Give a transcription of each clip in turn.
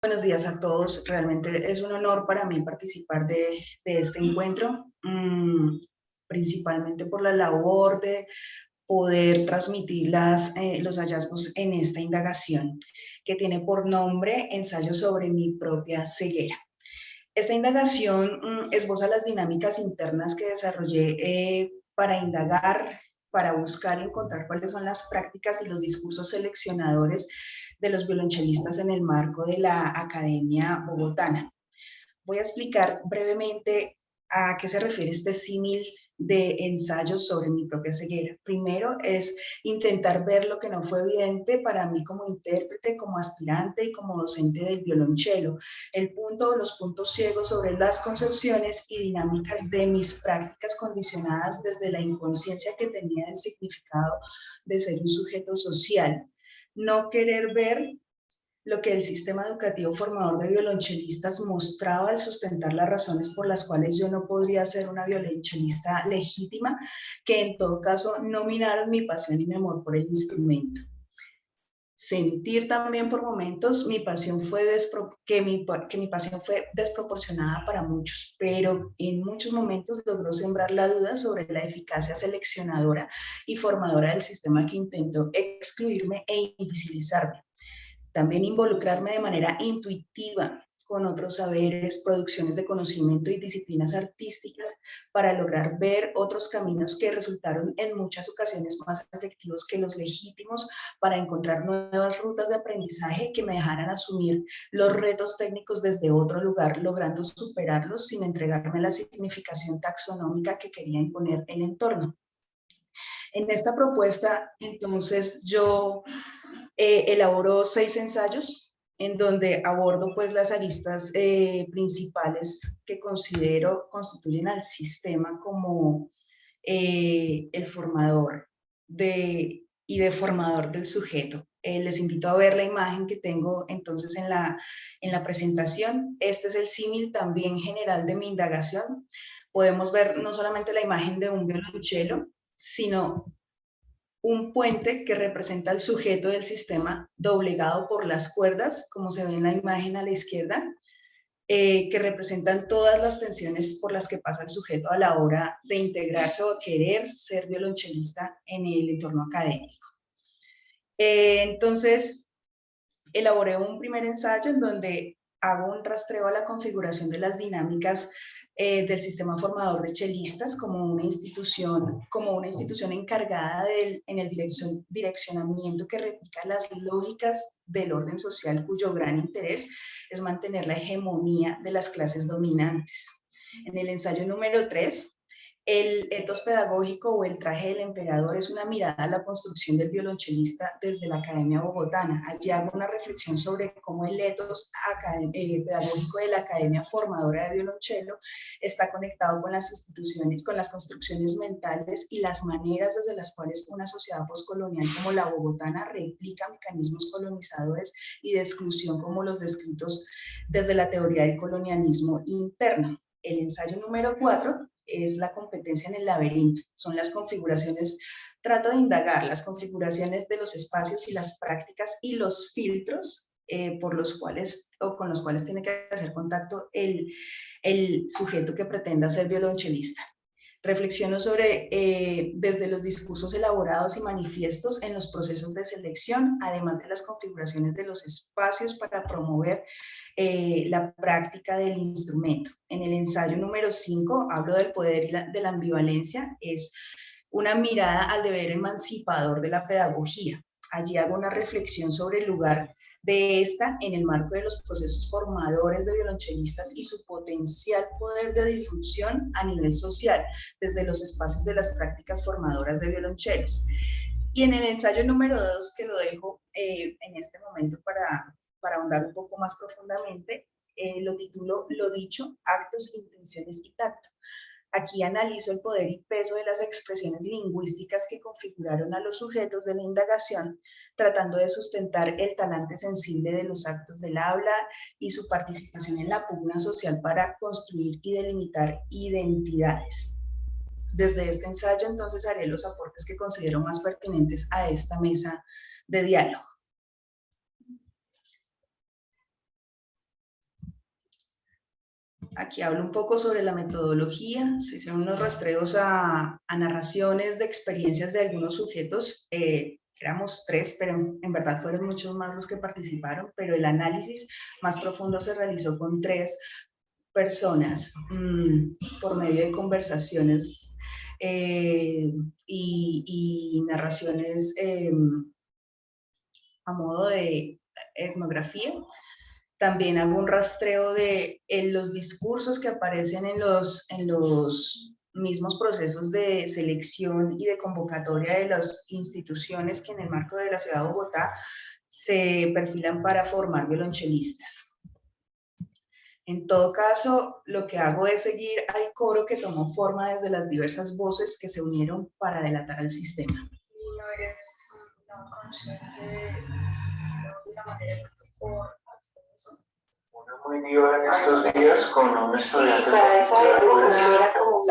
Buenos días a todos. Realmente es un honor para mí participar de este encuentro, principalmente por la labor de poder transmitir los hallazgos en esta indagación que tiene por nombre Ensayo sobre mi propia ceguera. Esta indagación esboza las dinámicas internas que desarrollé para indagar, para buscar y encontrar cuáles son las prácticas y los discursos seleccionadores de los violonchelistas en el marco de la Academia Bogotana. Voy a explicar brevemente a qué se refiere este símil de ensayos sobre mi propia ceguera. Primero es intentar ver lo que no fue evidente para mí como intérprete, como aspirante y como docente del violonchelo. Los puntos ciegos sobre las concepciones y dinámicas de mis prácticas condicionadas desde la inconsciencia que tenía del significado de ser un sujeto social. No querer ver lo que el sistema educativo formador de violonchelistas mostraba al sustentar las razones por las cuales yo no podría ser una violonchelista legítima, que en todo caso no minaron mi pasión y mi amor por el instrumento. Sentir también por momentos que mi pasión fue desproporcionada para muchos, pero en muchos momentos logró sembrar la duda sobre la eficacia seleccionadora y formadora del sistema que intentó excluirme e invisibilizarme. También involucrarme de manera intuitiva con otros saberes, producciones de conocimiento y disciplinas artísticas para lograr ver otros caminos que resultaron en muchas ocasiones más efectivos que los legítimos para encontrar nuevas rutas de aprendizaje que me dejaran asumir los retos técnicos desde otro lugar, logrando superarlos sin entregarme la significación taxonómica que quería imponer el entorno. En esta propuesta, entonces, yo elaboro 6 ensayos en donde abordo pues las aristas principales que considero constituyen al sistema como el formador y deformador del sujeto. Les invito a ver la imagen que tengo entonces en la presentación. Este es el símil también general de mi indagación. Podemos ver no solamente la imagen de un violonchelo, sino un puente que representa el sujeto del sistema doblegado por las cuerdas, como se ve en la imagen a la izquierda, que representan todas las tensiones por las que pasa el sujeto a la hora de integrarse o querer ser violonchelista en el entorno académico. Entonces, elaboré un primer ensayo en donde hago un rastreo a la configuración de las dinámicas del sistema formador de chelistas como una institución encargada en el direccionamiento que replica las lógicas del orden social cuyo gran interés es mantener la hegemonía de las clases dominantes. En el ensayo número 3, el etos pedagógico o el traje del emperador es una mirada a la construcción del violonchelista desde la Academia Bogotana. Allí hago una reflexión sobre cómo el etos pedagógico de la Academia Formadora de Violonchelo está conectado con las instituciones, con las construcciones mentales y las maneras desde las cuales una sociedad postcolonial como la bogotana replica mecanismos colonizadores y de exclusión como los descritos desde la teoría del colonialismo interno. El ensayo número 4 es la competencia en el laberinto. Son las configuraciones, trato de indagar las configuraciones de los espacios y las prácticas y los filtros por los cuales o con los cuales tiene que hacer contacto el sujeto que pretenda ser violonchelista. Reflexiono sobre desde los discursos elaborados y manifiestos en los procesos de selección, además de las configuraciones de los espacios para promover la práctica del instrumento. En el ensayo número 5 hablo del poder y de la ambivalencia, es una mirada al deber emancipador de la pedagogía. Allí hago una reflexión sobre el lugar de esta en el marco de los procesos formadores de violonchelistas y su potencial poder de disrupción a nivel social desde los espacios de las prácticas formadoras de violonchelos. Y en el ensayo número 2, que lo dejo en este momento para ahondar un poco más profundamente, lo titulo Lo dicho, actos, intenciones y tacto. Aquí analizo el poder y peso de las expresiones lingüísticas que configuraron a los sujetos de la indagación, tratando de sustentar el talante sensible de los actos del habla y su participación en la pugna social para construir y delimitar identidades. Desde este ensayo, entonces, haré los aportes que considero más pertinentes a esta mesa de diálogo. Aquí hablo un poco sobre la metodología. Se hicieron unos rastreos a narraciones de experiencias de algunos sujetos. Éramos 3, pero en verdad fueron muchos más los que participaron, pero el análisis más profundo se realizó con 3 personas por medio de conversaciones y narraciones a modo de etnografía. También hago un rastreo de los discursos que aparecen en los mismos procesos de selección y de convocatoria de las instituciones que en el marco de la ciudad de Bogotá se perfilan para formar violonchelistas. En todo caso, lo que hago es seguir al coro que tomó forma desde las diversas voces que se unieron para delatar al sistema. ¿No eres consciente de la manera en que tú formas eso? Muy viva en estos días con un estudiante. Sí, para esa época no era como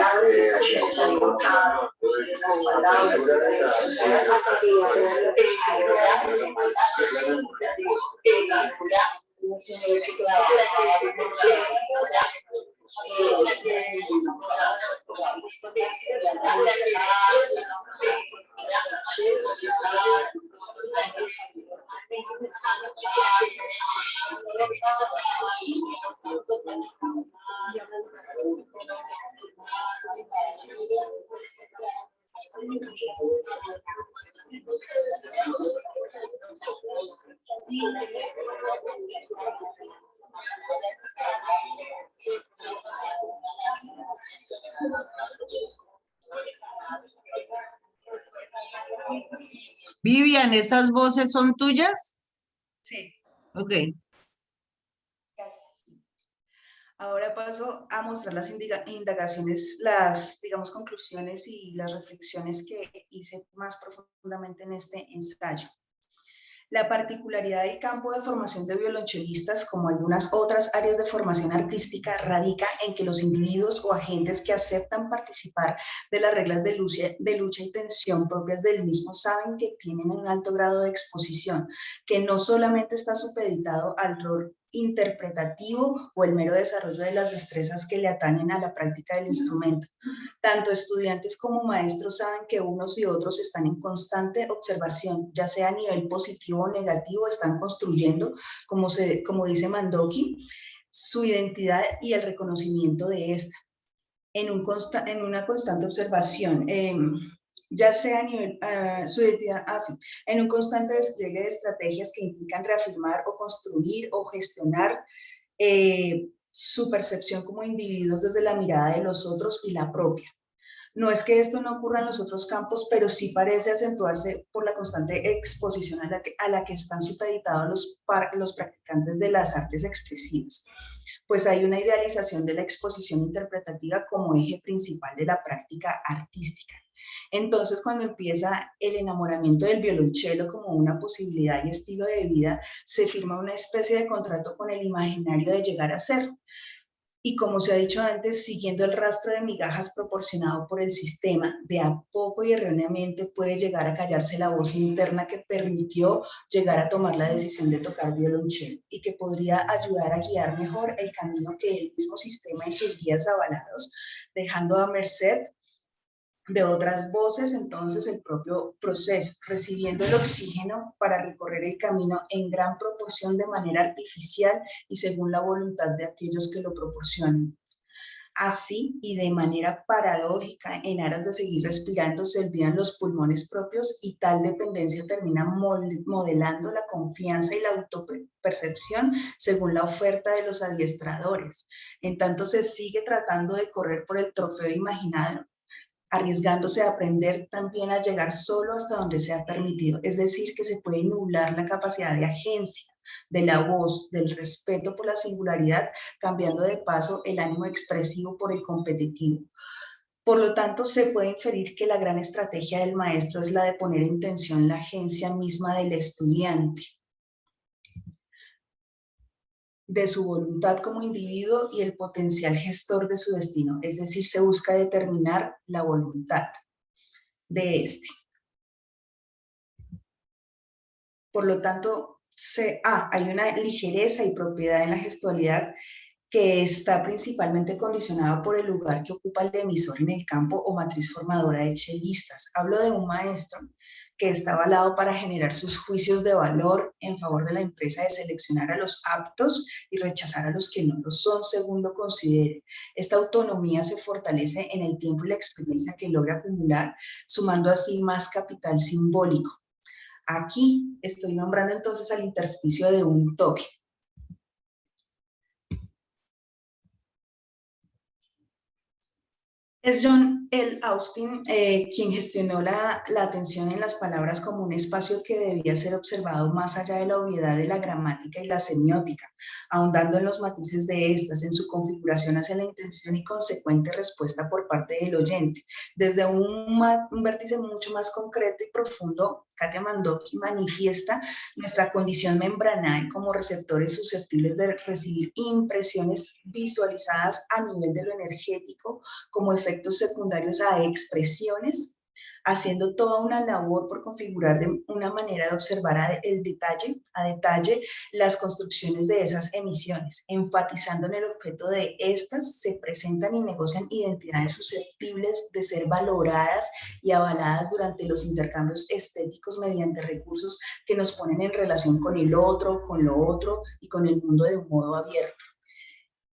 Vivian, ¿esas voces son tuyas? Sí. Ok. Ahora paso a mostrar las indagaciones, las, digamos, conclusiones y las reflexiones que hice más profundamente en este ensayo. La particularidad del campo de formación de violonchelistas, como algunas otras áreas de formación artística, radica en que los individuos o agentes que aceptan participar de las reglas de lucha y tensión propias del mismo saben que tienen un alto grado de exposición, que no solamente está supeditado al rol interpretativo o el mero desarrollo de las destrezas que le atañen a la práctica del instrumento. Tanto estudiantes como maestros saben que unos y otros están en constante observación, ya sea a nivel positivo o negativo, están construyendo, como dice Mandoki, su identidad y el reconocimiento de esta, en una constante observación. Ya sea a nivel, su identidad, en un constante despliegue de estrategias que implican reafirmar o construir o gestionar su percepción como individuos desde la mirada de los otros y la propia. No es que esto no ocurra en los otros campos, pero sí parece acentuarse por la constante exposición a la que están supeditados los practicantes de las artes expresivas, pues hay una idealización de la exposición interpretativa como eje principal de la práctica artística. Entonces, cuando empieza el enamoramiento del violonchelo como una posibilidad y estilo de vida, se firma una especie de contrato con el imaginario de llegar a ser. Y como se ha dicho antes, siguiendo el rastro de migajas proporcionado por el sistema, de a poco y erróneamente puede llegar a callarse la voz interna que permitió llegar a tomar la decisión de tocar violonchelo y que podría ayudar a guiar mejor el camino que el mismo sistema y sus guías avalados, dejando a merced de otras voces, entonces el propio proceso, recibiendo el oxígeno para recorrer el camino en gran proporción de manera artificial y según la voluntad de aquellos que lo proporcionan. Así, y de manera paradójica, en aras de seguir respirando, se olvidan los pulmones propios y tal dependencia termina modelando la confianza y la autopercepción según la oferta de los adiestradores. En tanto, se sigue tratando de correr por el trofeo imaginado, arriesgándose a aprender también a llegar solo hasta donde sea permitido. Es decir, que se puede nublar la capacidad de agencia, de la voz, del respeto por la singularidad, cambiando de paso el ánimo expresivo por el competitivo. Por lo tanto, se puede inferir que la gran estrategia del maestro es la de poner en tensión la agencia misma del estudiante, de su voluntad como individuo y el potencial gestor de su destino, es decir, se busca determinar la voluntad de este. Por lo tanto, hay una ligereza y propiedad en la gestualidad que está principalmente condicionado por el lugar que ocupa el emisor en el campo o matriz formadora de chelistas. Hablo de un maestro que está avalado para generar sus juicios de valor en favor de la empresa, de seleccionar a los aptos y rechazar a los que no lo son según lo considere. Esta autonomía se fortalece en el tiempo y la experiencia que logra acumular, sumando así más capital simbólico. Aquí estoy nombrando entonces al intersticio de un toque. Es John L. Austin quien gestionó la atención en las palabras como un espacio que debía ser observado más allá de la obviedad de la gramática y la semiótica, ahondando en los matices de estas, en su configuración hacia la intención y consecuente respuesta por parte del oyente. Desde un vértice mucho más concreto y profundo, Katia Mandoki manifiesta nuestra condición membranae como receptores susceptibles de recibir impresiones visualizadas a nivel de lo energético como efectos secundarios a expresiones, haciendo toda una labor por configurar de una manera de observar a detalle las construcciones de esas emisiones, enfatizando en el objeto de estas, se presentan y negocian identidades susceptibles de ser valoradas y avaladas durante los intercambios estéticos mediante recursos que nos ponen en relación con el otro, con lo otro y con el mundo de un modo abierto.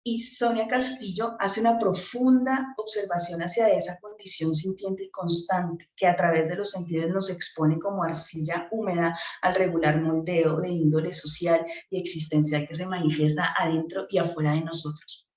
Y Sonia Castillo hace una profunda observación hacia esa condición sintiente y constante que a través de los sentidos nos expone como arcilla húmeda al regular moldeo de índole social y existencial que se manifiesta adentro y afuera de nosotros.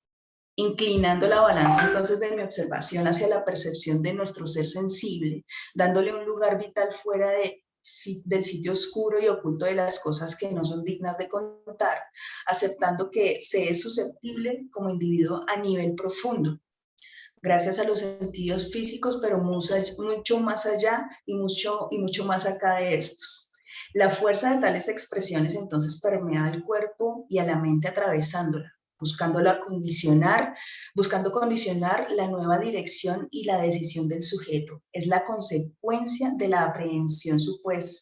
Inclinando la balanza entonces de mi observación hacia la percepción de nuestro ser sensible, dándole un lugar vital fuera del sitio oscuro y oculto de las cosas que no son dignas de contar, aceptando que se es susceptible como individuo a nivel profundo, gracias a los sentidos físicos, pero mucho más allá y mucho más acá de estos. La fuerza de tales expresiones entonces permea al cuerpo y a la mente atravesándola, buscando condicionar la nueva dirección y la decisión del sujeto. Es la consecuencia de la aprehensión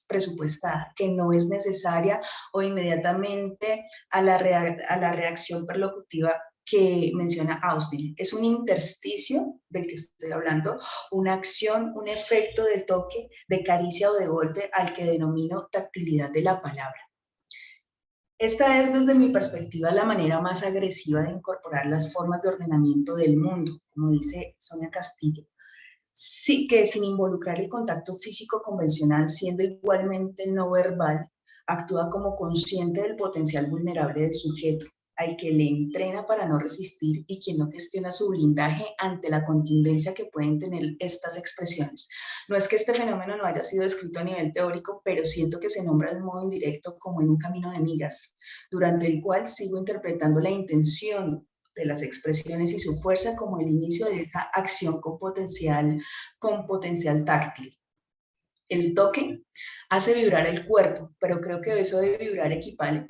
presupuestada, que no es necesaria o inmediatamente a la reacción perlocutiva que menciona Austin. Es un intersticio del que estoy hablando, una acción, un efecto de toque, de caricia o de golpe al que denomino tactilidad de la palabra. Esta es, desde mi perspectiva, la manera más agresiva de incorporar las formas de ordenamiento del mundo, como dice Sonia Castillo. Sí, que sin involucrar el contacto físico convencional, siendo igualmente no verbal, actúa como consciente del potencial vulnerable del sujeto, al que le entrena para no resistir y quien no gestiona su blindaje ante la contundencia que pueden tener estas expresiones. No es que este fenómeno no haya sido descrito a nivel teórico, pero siento que se nombra de modo indirecto como en un camino de migas, durante el cual sigo interpretando la intención de las expresiones y su fuerza como el inicio de esta acción con potencial táctil. El toque hace vibrar el cuerpo, pero creo que eso de vibrar equivale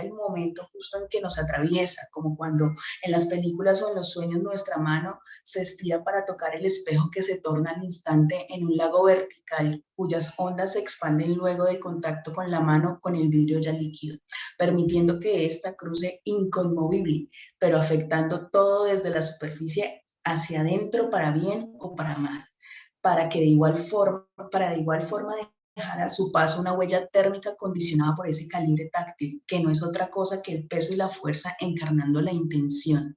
al momento justo en que nos atraviesa, como cuando en las películas o en los sueños nuestra mano se estira para tocar el espejo que se torna al instante en un lago vertical, cuyas ondas se expanden luego del contacto con la mano con el vidrio ya líquido, permitiendo que ésta cruce inconmovible, pero afectando todo desde la superficie hacia adentro para bien o para mal, para de igual forma dejar a su paso una huella térmica condicionada por ese calibre táctil, que no es otra cosa que el peso y la fuerza encarnando la intención.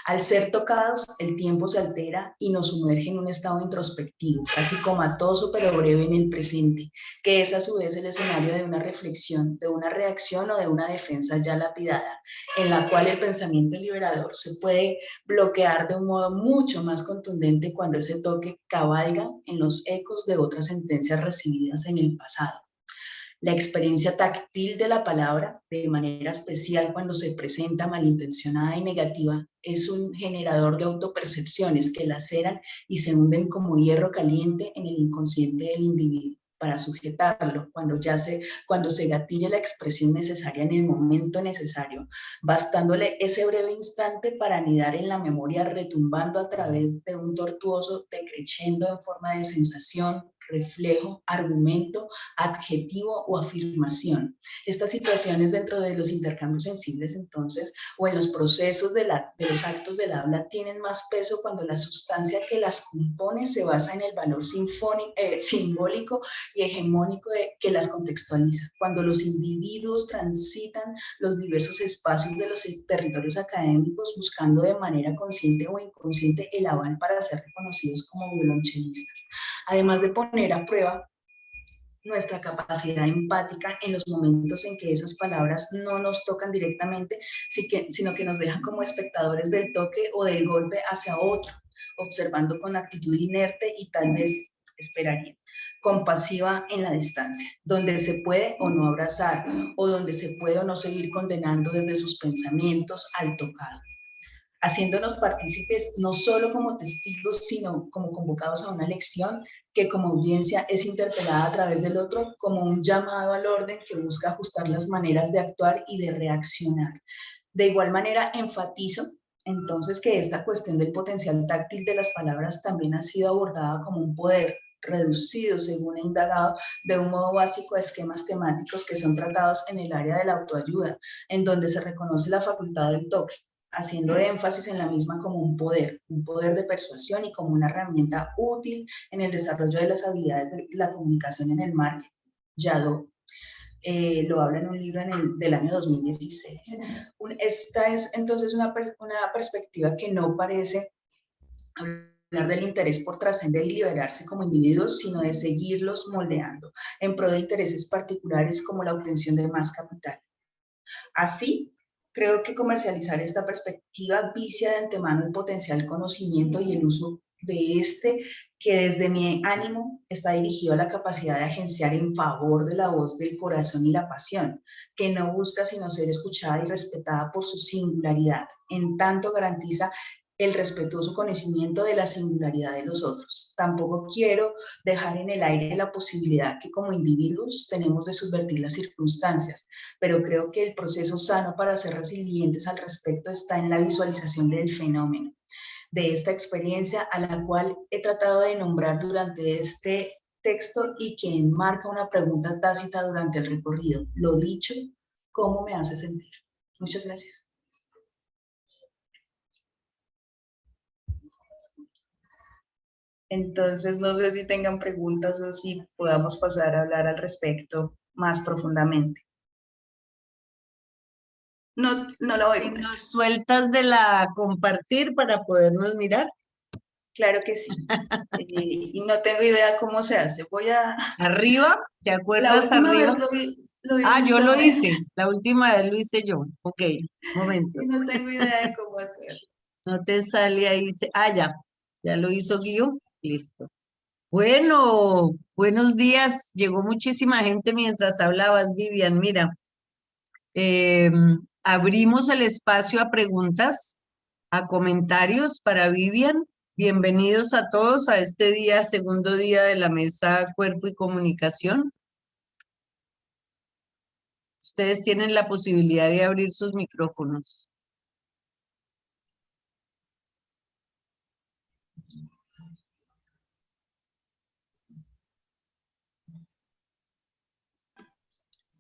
Al ser tocados, el tiempo se altera y nos sumerge en un estado introspectivo, casi comatoso pero breve en el presente, que es a su vez el escenario de una reflexión, de una reacción o de una defensa ya lapidada, en la cual el pensamiento liberador se puede bloquear de un modo mucho más contundente cuando ese toque cabalga en los ecos de otras sentencias recibidas en el pasado. La experiencia táctil de la palabra, de manera especial cuando se presenta malintencionada y negativa, es un generador de autopercepciones que laceran y se hunden como hierro caliente en el inconsciente del individuo. Para sujetarlo, cuando se gatilla la expresión necesaria en el momento necesario, bastándole ese breve instante para anidar en la memoria, retumbando a través de un tortuoso decreciendo en forma de sensación, reflejo, argumento, adjetivo o afirmación. Estas situaciones dentro de los intercambios sensibles, entonces, o en los procesos de los actos del habla, tienen más peso cuando la sustancia que las compone se basa en el valor simbólico y hegemónico que las contextualiza. Cuando los individuos transitan los diversos espacios de los territorios académicos buscando de manera consciente o inconsciente el aval para ser reconocidos como violonchelistas, además de poner a prueba nuestra capacidad empática en los momentos en que esas palabras no nos tocan directamente, sino que nos dejan como espectadores del toque o del golpe hacia otro, observando con actitud inerte y tal vez, esperaría, compasiva en la distancia, donde se puede o no abrazar, o donde se puede o no seguir condenando desde sus pensamientos al tocado, haciéndonos partícipes no solo como testigos, sino como convocados a una lección que como audiencia es interpelada a través del otro como un llamado al orden que busca ajustar las maneras de actuar y de reaccionar. De igual manera, enfatizo entonces que esta cuestión del potencial táctil de las palabras también ha sido abordada como un poder reducido, según he indagado, de un modo básico a esquemas temáticos que son tratados en el área de la autoayuda, en donde se reconoce la facultad del toque, haciendo énfasis en la misma como un poder de persuasión y como una herramienta útil en el desarrollo de las habilidades de la comunicación en el marketing. Yadó lo habla en un libro del año 2016. Esta es entonces una perspectiva que no parece hablar del interés por trascender y liberarse como individuos, sino de seguirlos moldeando en pro de intereses particulares como la obtención de más capital. Así, creo que comercializar esta perspectiva vicia de antemano el potencial conocimiento y el uso de este, que desde mi ánimo está dirigido a la capacidad de agenciar en favor de la voz del corazón y la pasión, que no busca sino ser escuchada y respetada por su singularidad, en tanto garantiza el respetuoso conocimiento de la singularidad de los otros. Tampoco quiero dejar en el aire la posibilidad que como individuos tenemos de subvertir las circunstancias, pero creo que el proceso sano para ser resilientes al respecto está en la visualización del fenómeno, de esta experiencia a la cual he tratado de nombrar durante este texto y que enmarca una pregunta tácita durante el recorrido. Lo dicho, ¿cómo me hace sentir? Muchas gracias. Entonces, no sé si tengan preguntas o si podamos pasar a hablar al respecto más profundamente. No lo voy a contestar. ¿Nos sueltas de la compartir para podernos mirar? Claro que sí. Y no tengo idea cómo se hace. Voy a... ¿Arriba? ¿Te La acuerdas última arriba? vez lo hizo Ah, yo usted, lo ¿no? hice. La última vez lo hice yo. Ok, momento. Y no tengo idea de cómo hacerlo. No te sale ahí. Ah, ya lo hizo Guido. Listo. Bueno, buenos días. Llegó muchísima gente mientras hablabas, Vivian. Mira, abrimos el espacio a preguntas, a comentarios para Vivian. Bienvenidos a todos a este día, segundo día de la mesa Cuerpo y Comunicación. Ustedes tienen la posibilidad de abrir sus micrófonos.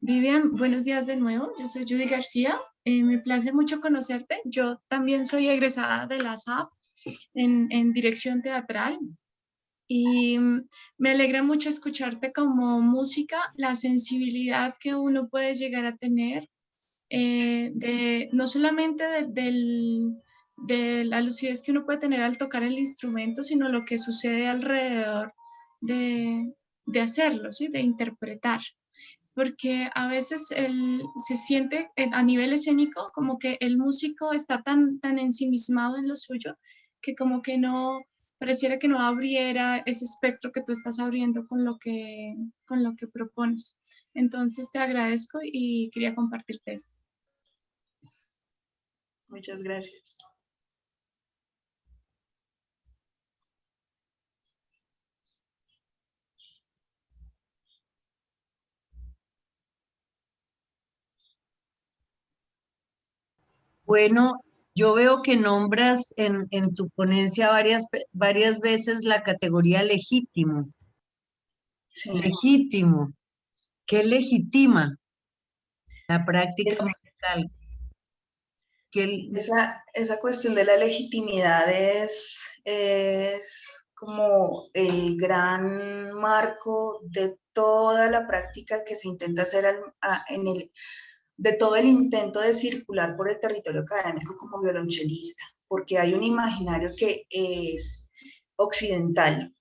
Vivian, buenos días de nuevo. Yo soy Judy García. Me place mucho conocerte. Yo también soy egresada de la SAP en dirección teatral y me alegra mucho escucharte como música, la sensibilidad que uno puede llegar a tener, no solamente de la lucidez que uno puede tener al tocar el instrumento, sino lo que sucede alrededor de hacerlo, ¿sí? De interpretar, porque a veces se siente a nivel escénico como que el músico está tan ensimismado en lo suyo que como que no, pareciera que no abriera ese espectro que tú estás abriendo con lo que propones. Entonces te agradezco y quería compartirte esto. Muchas gracias. Bueno, yo veo que nombras en tu ponencia varias veces la categoría legítimo. Sí. Legítimo. ¿Qué legitima la práctica Es- musical? esa cuestión de la legitimidad es como el gran marco de toda la práctica que se intenta hacer de todo el intento de circular por el territorio académico como violonchelista, porque hay un imaginario que es occidental,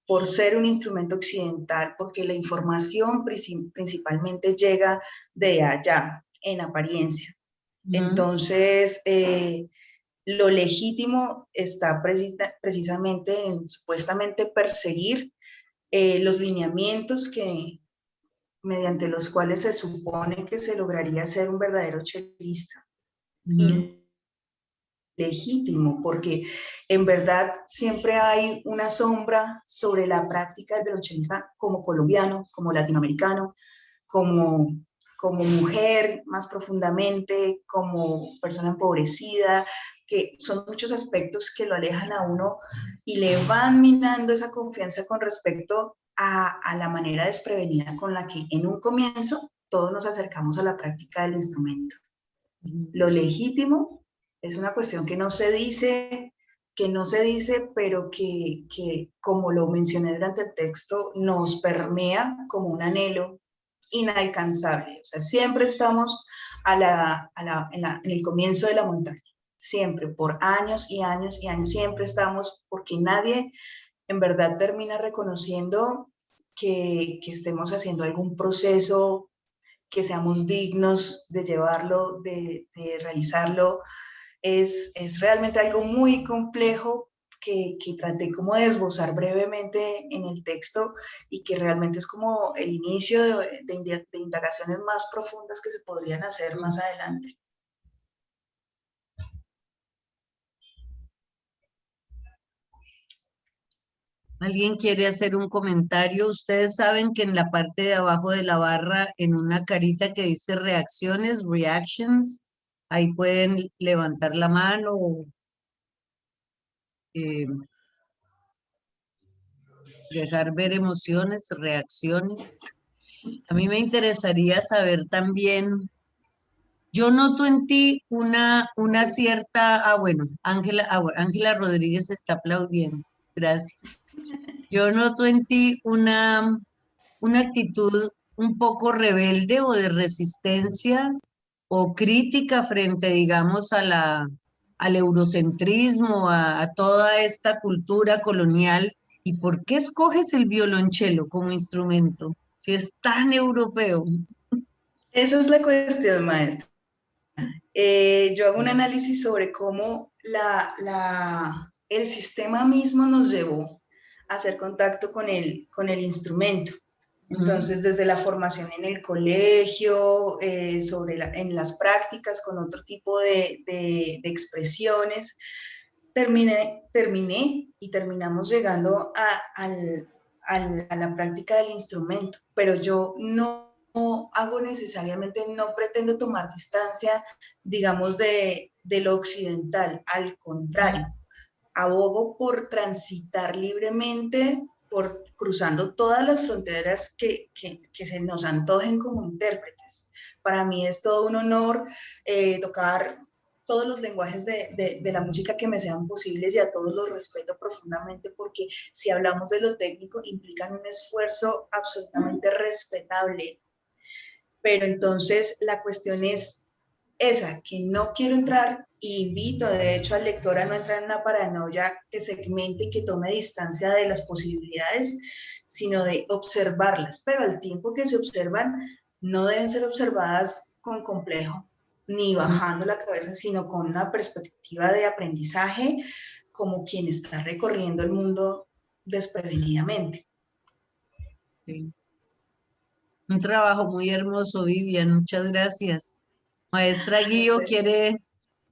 por ser un instrumento occidental, porque la información principalmente llega de allá, en apariencia. Entonces, lo legítimo está precisamente en supuestamente perseguir los lineamientos mediante los cuales se supone que se lograría ser un verdadero chelista. Y legítimo, porque en verdad siempre hay una sombra sobre la práctica del violonchelista como colombiano, como latinoamericano, como, como mujer más profundamente, como persona empobrecida, que son muchos aspectos que lo alejan a uno y le van minando esa confianza con respecto a la manera desprevenida con la que en un comienzo todos nos acercamos a la práctica del instrumento. Lo legítimo es una cuestión que no se dice, pero que, como lo mencioné durante el texto, nos permea como un anhelo inalcanzable. O sea, siempre estamos en el comienzo de la montaña, siempre, por años y años y años, siempre estamos, porque nadie en verdad termina reconociendo que estemos haciendo algún proceso, que seamos dignos de llevarlo, de realizarlo. Es realmente algo muy complejo que traté como de esbozar brevemente en el texto y que realmente es como el inicio de indagaciones más profundas que se podrían hacer más adelante. ¿Alguien quiere hacer un comentario? Ustedes saben que en la parte de abajo de la barra, en una carita que dice reacciones, reactions, ahí pueden levantar la mano o eh, dejar ver emociones, reacciones. A mí me interesaría saber también, yo noto en ti una cierta, bueno, Ángela Rodríguez está aplaudiendo, gracias. Yo noto en ti una actitud un poco rebelde o de resistencia o crítica frente, digamos, al eurocentrismo, a toda esta cultura colonial. ¿Y por qué escoges el violonchelo como instrumento si es tan europeo? Esa es la cuestión, maestra. Yo hago un análisis sobre cómo el sistema mismo nos llevó a hacer contacto con el instrumento. Entonces, desde la formación en el colegio, en las prácticas con otro tipo de expresiones, terminé y terminamos llegando a la práctica del instrumento, pero yo no hago necesariamente, no pretendo tomar distancia, digamos, de lo occidental, al contrario, abogo por transitar libremente, por cruzando todas las fronteras que se nos antojen como intérpretes. Para mí es todo un honor tocar todos los lenguajes de la música que me sean posibles y a todos los respeto profundamente porque si hablamos de lo técnico implican un esfuerzo absolutamente respetable. Pero entonces la cuestión es esa, que no quiero entrar, invito de hecho al lector a no entrar en una paranoia que segmente y que tome distancia de las posibilidades, sino de observarlas, pero al tiempo que se observan no deben ser observadas con complejo, ni bajando la cabeza, sino con una perspectiva de aprendizaje como quien está recorriendo el mundo desprevenidamente. Sí. Un trabajo muy hermoso, Vivian, muchas gracias. Maestra Guío, ¿quiere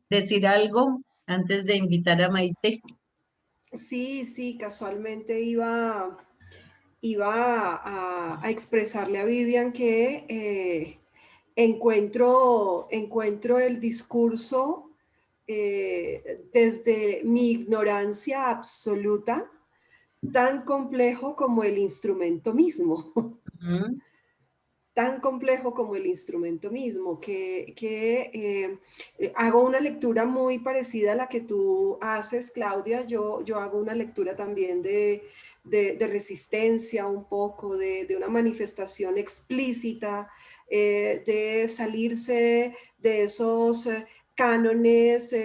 decir algo antes de invitar a Maite? Sí, sí, casualmente iba a expresarle a Vivian que encuentro el discurso desde mi ignorancia absoluta tan complejo como el instrumento mismo. Ujú. Tan complejo como el instrumento mismo, hago una lectura muy parecida a la que tú haces, Claudia. Yo hago una lectura también de resistencia un poco, de una manifestación explícita, de salirse de esos cánones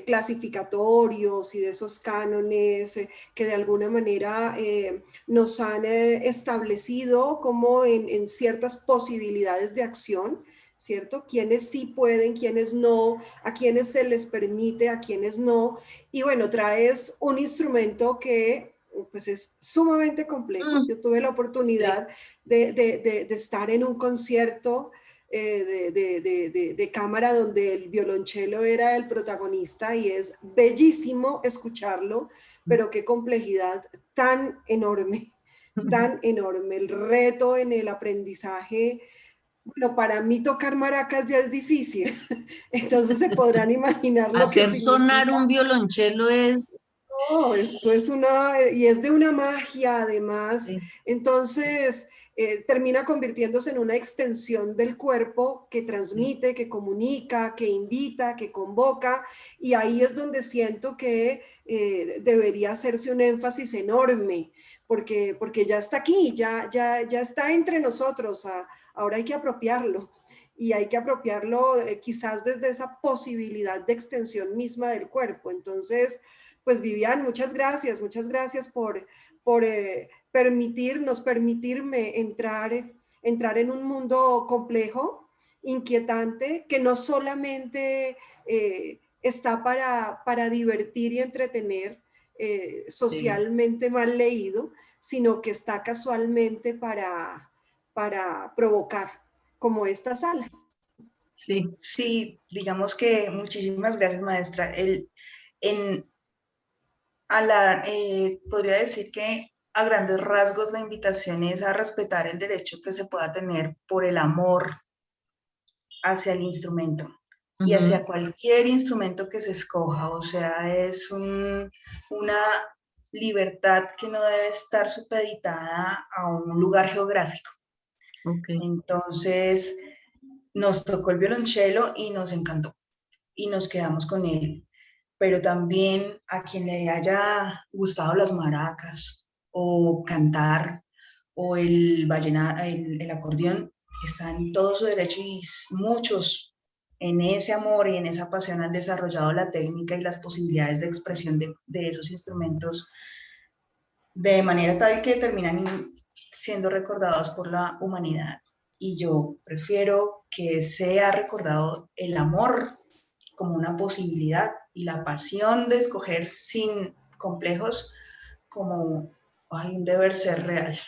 clasificatorios y de esos cánones que de alguna manera nos han establecido como en ciertas posibilidades de acción, ¿cierto? Quienes sí pueden, quienes no, a quienes se les permite, a quienes no. Y bueno, traes un instrumento que pues es sumamente complejo. Mm, Yo tuve la sí, oportunidad de estar en un concierto de cámara donde el violonchelo era el protagonista y es bellísimo escucharlo, pero qué complejidad tan enorme, tan enorme. El reto en el aprendizaje, bueno, para mí tocar maracas ya es difícil, entonces se podrán imaginar lo que hacer sonar significa. un violonchelo es... No, esto es y es de una magia además. Sí, Entonces, termina convirtiéndose en una extensión del cuerpo que sí, transmite, que comunica, que invita, que convoca. Y ahí es donde siento que debería hacerse un énfasis enorme, porque ya está aquí, ya está entre nosotros. Ahora hay que apropiarlo. Y hay que apropiarlo quizás desde esa posibilidad de extensión misma del cuerpo. Entonces, pues Vivian, muchas gracias por permitirme entrar en un mundo complejo, inquietante, que no solamente está para divertir y entretener, sí. socialmente mal leído, sino que está casualmente para provocar, como esta sala. Sí, Sí, digamos que muchísimas gracias, maestra. En, podría decir que a grandes rasgos la invitación es a respetar el derecho que se pueda tener por el amor hacia el instrumento y ujú, hacia cualquier instrumento que se escoja. O sea, una libertad que no debe estar supeditada a un lugar geográfico. ok. Entonces, nos tocó el violonchelo y nos encantó y nos quedamos con él. Pero también a quien le haya gustado las maracas o cantar o el acordeón, está en todo su derecho y muchos en ese amor y en esa pasión han desarrollado la técnica y las posibilidades de expresión de esos instrumentos de manera tal que terminan siendo recordados por la humanidad. Y yo prefiero que sea recordado el amor como una posibilidad y la pasión de escoger sin complejos como un deber ser real.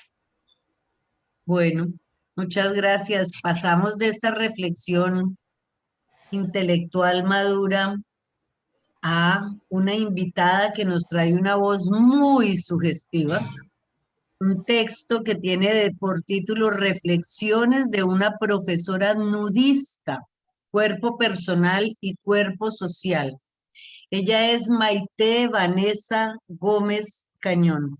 Bueno, muchas gracias. Pasamos de esta reflexión intelectual madura a una invitada que nos trae una voz muy sugestiva, un texto que tiene por título Reflexiones de una profesora nudista, cuerpo personal y cuerpo social. Ella es Maite Vanessa Gómez Cañón.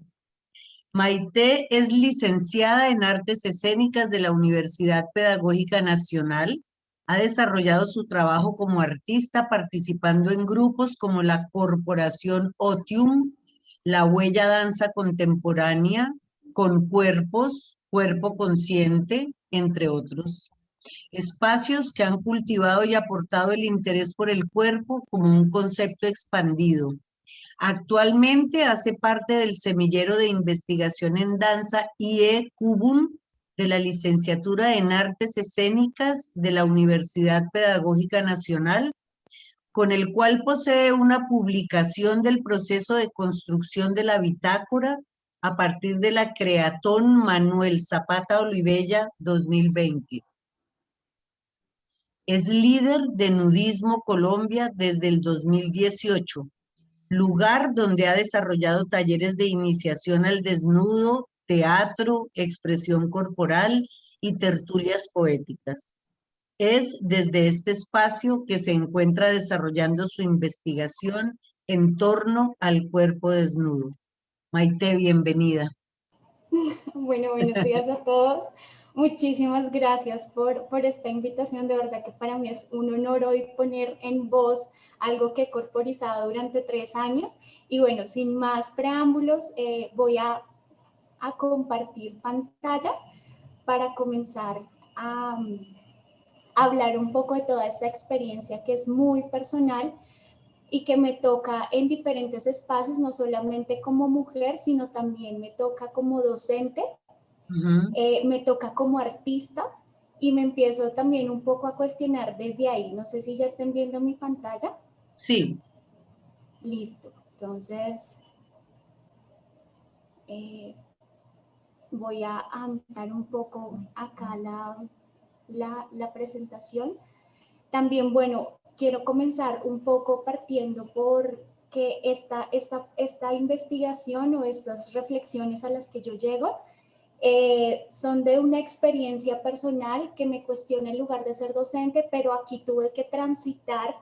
Maite es licenciada en Artes Escénicas de la Universidad Pedagógica Nacional. Ha desarrollado su trabajo como artista participando en grupos como la Corporación Otium, la Huella Danza Contemporánea, Con Cuerpos, Cuerpo Consciente, entre otros. Espacios que han cultivado y aportado el interés por el cuerpo como un concepto expandido. Actualmente hace parte del semillero de investigación en danza IE Cubum de la Licenciatura en Artes Escénicas de la Universidad Pedagógica Nacional, con el cual posee una publicación del proceso de construcción de la bitácora a partir de la Creatón Manuel Zapata Olivella 2020. Es líder de Nudismo Colombia desde el 2018, lugar donde ha desarrollado talleres de iniciación al desnudo, teatro, expresión corporal y tertulias poéticas. Es desde este espacio que se encuentra desarrollando su investigación en torno al cuerpo desnudo. Maite, bienvenida. Bueno, buenos días a todos. Muchísimas gracias por esta invitación. De verdad que para mí es un honor hoy poner en voz algo que he corporizado durante 3 años. Y bueno, sin más preámbulos, voy a compartir pantalla para comenzar a hablar un poco de toda esta experiencia que es muy personal y que me toca en diferentes espacios, no solamente como mujer, sino también me toca como docente, me toca como artista y me empiezo también un poco a cuestionar desde ahí. No sé si ya estén viendo mi pantalla. Sí. Listo. Entonces, voy a ampliar un poco acá la presentación. También, bueno, quiero comenzar un poco partiendo por que esta investigación o estas reflexiones a las que yo llego son de una experiencia personal que me cuestiona en lugar de ser docente, pero aquí tuve que transitar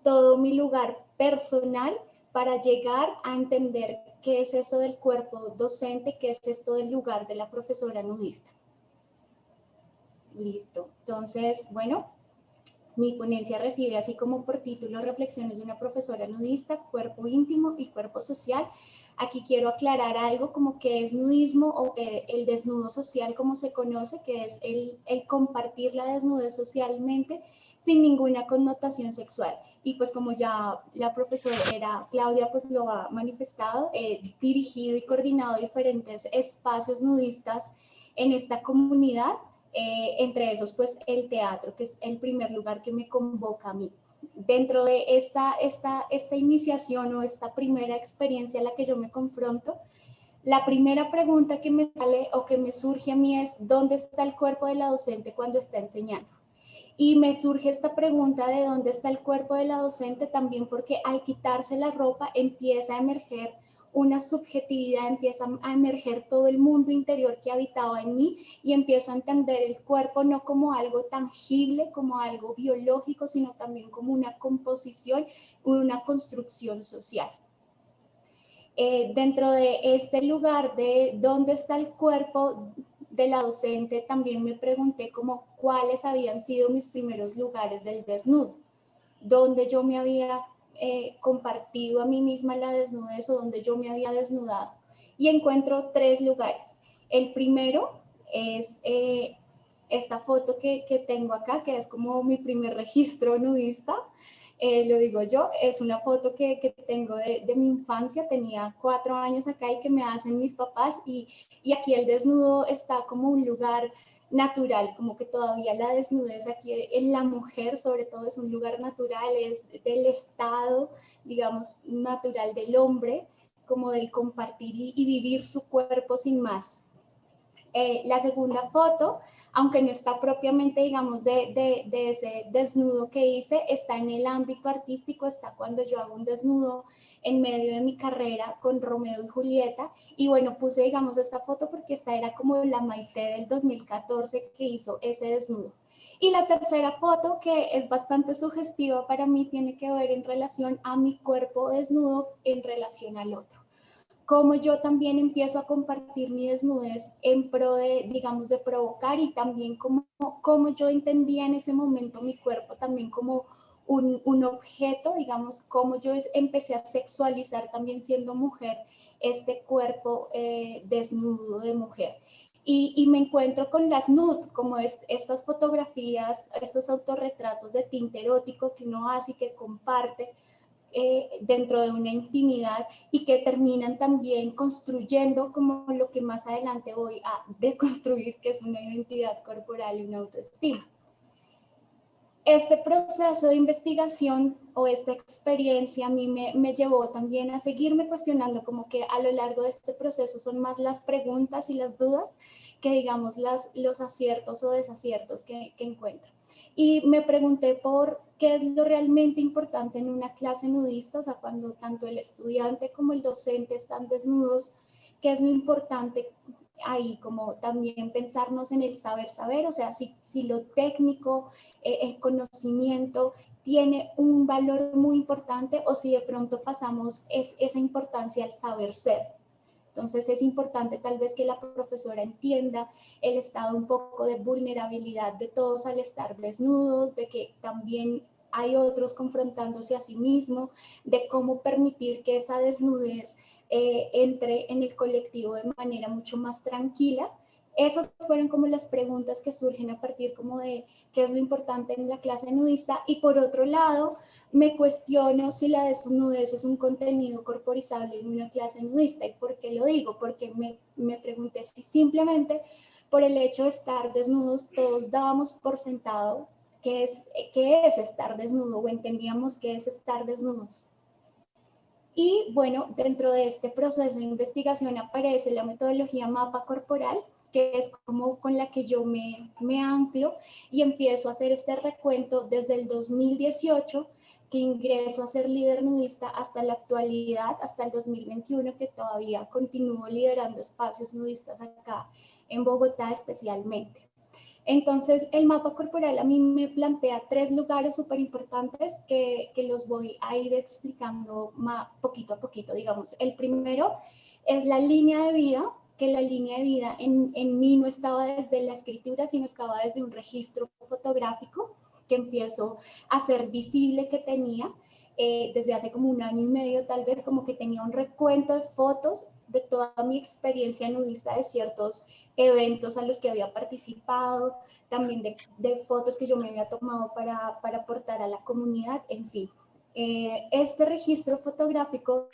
todo mi lugar personal para llegar a entender qué es eso del cuerpo docente, qué es esto del lugar de la profesora nudista. Listo. Entonces, bueno, mi ponencia recibe así como por título Reflexiones de una profesora nudista, cuerpo íntimo y cuerpo social. Aquí quiero aclarar algo como que es nudismo o el desnudo social como se conoce, que es el compartir la desnudez socialmente sin ninguna connotación sexual. Y pues como ya la profesora Claudia pues lo ha manifestado, dirigido y coordinado diferentes espacios nudistas en esta comunidad. Entre esos, pues el teatro, que es el primer lugar que me convoca a mí. Dentro de esta iniciación o esta primera experiencia a la que yo me confronto, la primera pregunta que me sale o que me surge a mí es, ¿dónde está el cuerpo de la docente cuando está enseñando? Y me surge esta pregunta de dónde está el cuerpo de la docente también porque al quitarse la ropa empieza a emerger una subjetividad, empieza a emerger todo el mundo interior que habitaba en mí y empiezo a entender el cuerpo no como algo tangible, como algo biológico, sino también como una composición, una construcción social. Dentro de este lugar de dónde está el cuerpo de la docente, también me pregunté como cuáles habían sido mis primeros lugares del desnudo, donde yo me había compartido a mí misma la desnudez o donde yo me había desnudado. Y encuentro 3 lugares. El primero es esta foto que tengo acá, que es como mi primer registro nudista. Lo digo yo, es una foto que tengo de mi infancia, tenía 4 años acá y que me hacen mis papás y aquí el desnudo está como un lugar natural, como que todavía la desnudez aquí en la mujer sobre todo es un lugar natural, es del estado, digamos, natural del hombre, como del compartir y vivir su cuerpo sin más. La segunda foto, aunque no está propiamente, digamos, de ese desnudo que hice, está en el ámbito artístico, está cuando yo hago un desnudo en medio de mi carrera con Romeo y Julieta. Y bueno, puse, digamos, esta foto porque esta era como la Maite del 2014 que hizo ese desnudo. Y la tercera foto, que es bastante sugestiva para mí, tiene que ver en relación a mi cuerpo desnudo en relación al otro. Cómo yo también empiezo a compartir mi desnudez en pro de, digamos, de provocar y también cómo yo entendía en ese momento mi cuerpo también como un objeto, digamos, cómo yo empecé a sexualizar también siendo mujer este cuerpo desnudo de mujer. Y me encuentro con las nude, como estas fotografías, estos autorretratos de tinte erótico que uno hace y que comparte, dentro de una intimidad y que terminan también construyendo como lo que más adelante voy a deconstruir, que es una identidad corporal y una autoestima. Este proceso de investigación o esta experiencia a mí me llevó también a seguirme cuestionando, como que a lo largo de este proceso son más las preguntas y las dudas que digamos los aciertos o desaciertos que encuentro. Y me pregunté por qué es lo realmente importante en una clase nudista, o sea, cuando tanto el estudiante como el docente están desnudos, qué es lo importante ahí, como también pensarnos en el saber, o sea, si lo técnico, el conocimiento tiene un valor muy importante o si de pronto pasamos esa importancia al saber ser. Entonces es importante tal vez que la profesora entienda el estado un poco de vulnerabilidad de todos al estar desnudos, de que también hay otros confrontándose a sí mismo, de cómo permitir que esa desnudez entre en el colectivo de manera mucho más tranquila. Esas fueron como las preguntas que surgen a partir como de qué es lo importante en la clase nudista. Y por otro lado, me cuestiono si la desnudez es un contenido corporizable en una clase nudista. ¿Y por qué lo digo? Porque me pregunté si simplemente por el hecho de estar desnudos todos dábamos por sentado qué es estar desnudo o entendíamos qué es estar desnudos. Y bueno, dentro de este proceso de investigación aparece la metodología mapa corporal, que es como con la que yo me anclo y empiezo a hacer este recuento desde el 2018, que ingreso a ser líder nudista hasta la actualidad, hasta el 2021, que todavía continúo liderando espacios nudistas acá en Bogotá especialmente. Entonces, el mapa corporal a mí me plantea 3 lugares súper importantes que los voy a ir explicando poquito a poquito, digamos. El primero es la línea de vida, que la línea de vida en mí no estaba desde la escritura, sino estaba desde un registro fotográfico que empiezo a hacer visible que tenía desde hace como 1 año y medio, tal vez, como que tenía un recuento de fotos de toda mi experiencia nudista, de ciertos eventos a los que había participado, también de fotos que yo me había tomado para aportar a la comunidad, en fin. Este registro fotográfico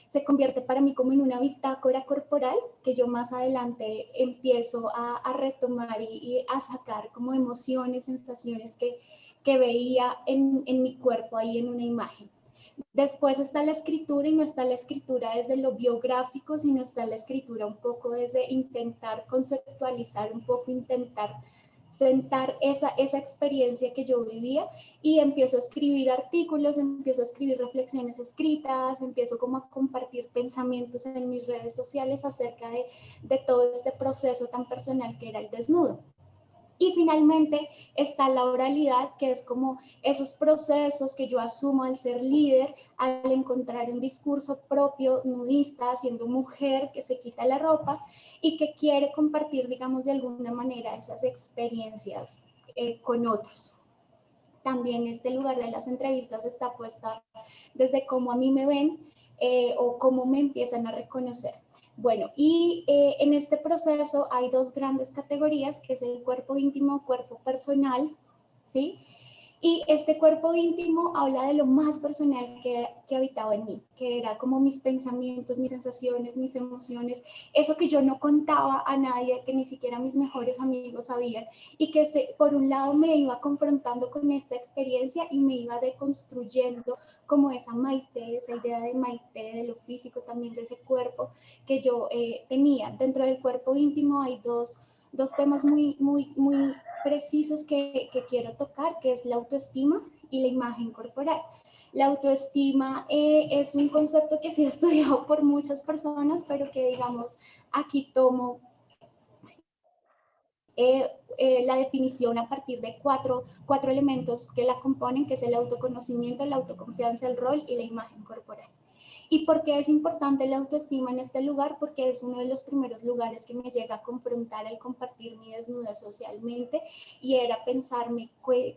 se convierte para mí como en una bitácora corporal que yo más adelante empiezo a retomar y a sacar como emociones, sensaciones que veía en mi cuerpo ahí en una imagen. Después está la escritura y no está la escritura desde lo biográfico, sino está la escritura un poco desde intentar conceptualizar, un poco intentar sentar esa experiencia que yo vivía y empiezo a escribir artículos, empiezo a escribir reflexiones escritas, empiezo como a compartir pensamientos en mis redes sociales acerca de todo este proceso tan personal que era el desnudo. Y finalmente está la oralidad, que es como esos procesos que yo asumo al ser líder, al encontrar un discurso propio nudista, siendo mujer que se quita la ropa y que quiere compartir, digamos, de alguna manera esas experiencias con otros. También este lugar de las entrevistas está puesta desde cómo a mí me ven o cómo me empiezan a reconocer. Bueno, y en este proceso hay 2 grandes categorías, que es el cuerpo íntimo, cuerpo personal, ¿sí? Y este cuerpo íntimo habla de lo más personal que habitaba en mí, que era como mis pensamientos, mis sensaciones, mis emociones, eso que yo no contaba a nadie, que ni siquiera mis mejores amigos sabían, y que por un lado me iba confrontando con esa experiencia y me iba deconstruyendo como esa Maite, esa idea de Maite, de lo físico también, de ese cuerpo que yo tenía. Dentro del cuerpo íntimo hay dos temas muy precisos que quiero tocar, que es la autoestima y la imagen corporal. La autoestima es un concepto que sí he estudiado por muchas personas, pero que digamos aquí tomo la definición a partir de cuatro elementos que la componen, que es el autoconocimiento, la autoconfianza, el rol y la imagen corporal. ¿Y por qué es importante la autoestima en este lugar? Porque es uno de los primeros lugares que me llega a confrontar al compartir mi desnudez socialmente y era pensarme,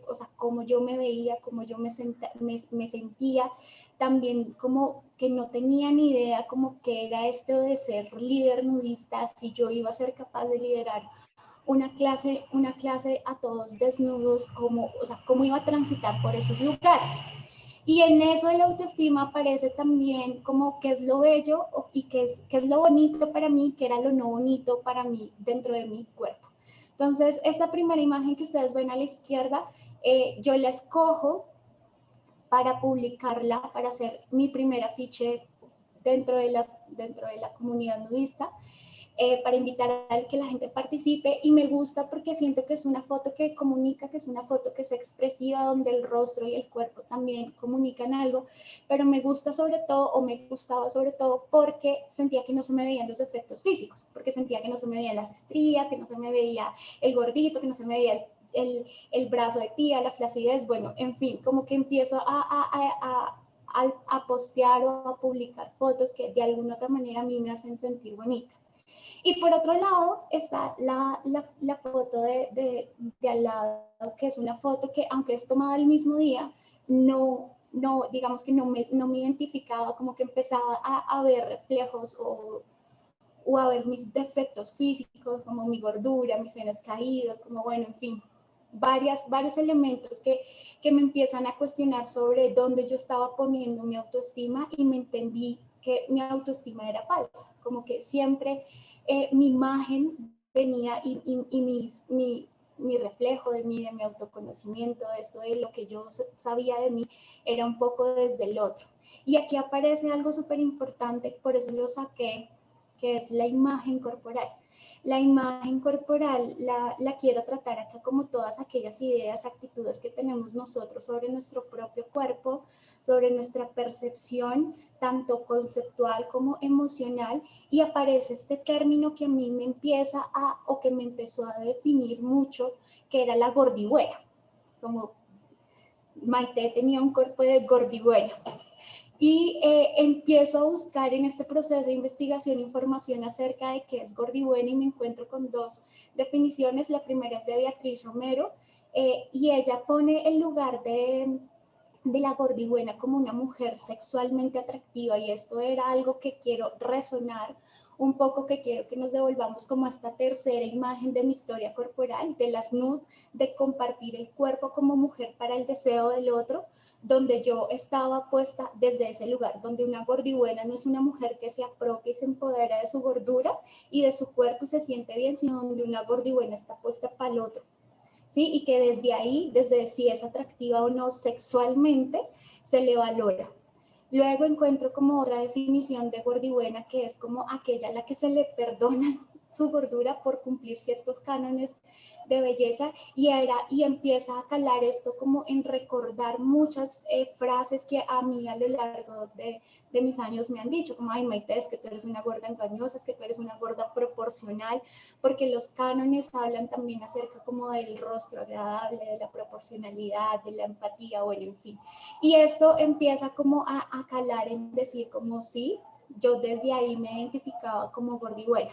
o sea, cómo yo me veía, cómo yo me sentía, también como que no tenía ni idea como que era esto de ser líder nudista, si yo iba a ser capaz de liderar una clase a todos desnudos, o sea, cómo iba a transitar por esos lugares. Y en eso de la autoestima aparece también como qué es lo bello y qué es lo bonito para mí, qué era lo no bonito para mí dentro de mi cuerpo. Entonces, esta primera imagen que ustedes ven a la izquierda, yo la escojo para publicarla, para hacer mi primer afiche dentro de la comunidad nudista. Para invitar a que la gente participe y me gusta porque siento que es una foto que comunica, que es una foto que es expresiva, donde el rostro y el cuerpo también comunican algo, pero me gusta sobre todo, o me gustaba sobre todo, porque sentía que no se me veían los defectos físicos, porque sentía que no se me veían las estrías, que no se me veía el gordito, que no se me veía el brazo de tía, la flacidez, bueno, en fin, como que empiezo a a postear o a publicar fotos que de alguna otra manera a mí me hacen sentir bonita. Y por otro lado está la foto de al lado, que es una foto que aunque es tomada el mismo día, digamos que no me identificaba, como que empezaba a ver reflejos o a ver mis defectos físicos, como mi gordura, mis senos caídos, como bueno, en fin, varios elementos que me empiezan a cuestionar sobre dónde yo estaba poniendo mi autoestima, y me entendí que mi autoestima era falsa, como que siempre mi imagen venía mi reflejo de mí, de mi autoconocimiento, de esto, de lo que yo sabía de mí, era un poco desde el otro. Y aquí aparece algo súper importante, por eso lo saqué, que es la imagen corporal. La imagen corporal la quiero tratar acá como todas aquellas ideas, actitudes que tenemos nosotros sobre nuestro propio cuerpo, sobre nuestra percepción, tanto conceptual como emocional, y aparece este término que a mí me o que me empezó a definir mucho, que era la gordibuena. Como Maite tenía un cuerpo de gordibuena. Y empiezo a buscar en este proceso de investigación información acerca de qué es gordibuena, y me encuentro con dos definiciones. La primera es de Beatriz Romero, y ella pone el lugar de la gordibuena como una mujer sexualmente atractiva, y esto era algo que quiero resonar un poco, que quiero que nos devolvamos como a esta tercera imagen de mi historia corporal, de las nude, de compartir el cuerpo como mujer para el deseo del otro, donde yo estaba puesta desde ese lugar, donde una gordibuena no es una mujer que se apropia y se empodera de su gordura y de su cuerpo y se siente bien, sino donde una gordibuena está puesta para el otro. ¿Sí? Y que desde ahí, desde si es atractiva o no sexualmente, se le valora. Luego encuentro como otra definición de gordibuena, que es como aquella a la que se le perdona su gordura por cumplir ciertos cánones de belleza, y empieza a calar esto como en recordar muchas frases que a mí a lo largo de mis años me han dicho, como, ay, Maite, es que tú eres una gorda engañosa, es que tú eres una gorda proporcional, porque los cánones hablan también acerca como del rostro agradable, de la proporcionalidad, de la empatía, bueno, en fin. Y esto empieza como a calar en decir como sí, yo desde ahí me identificaba como gordibuena,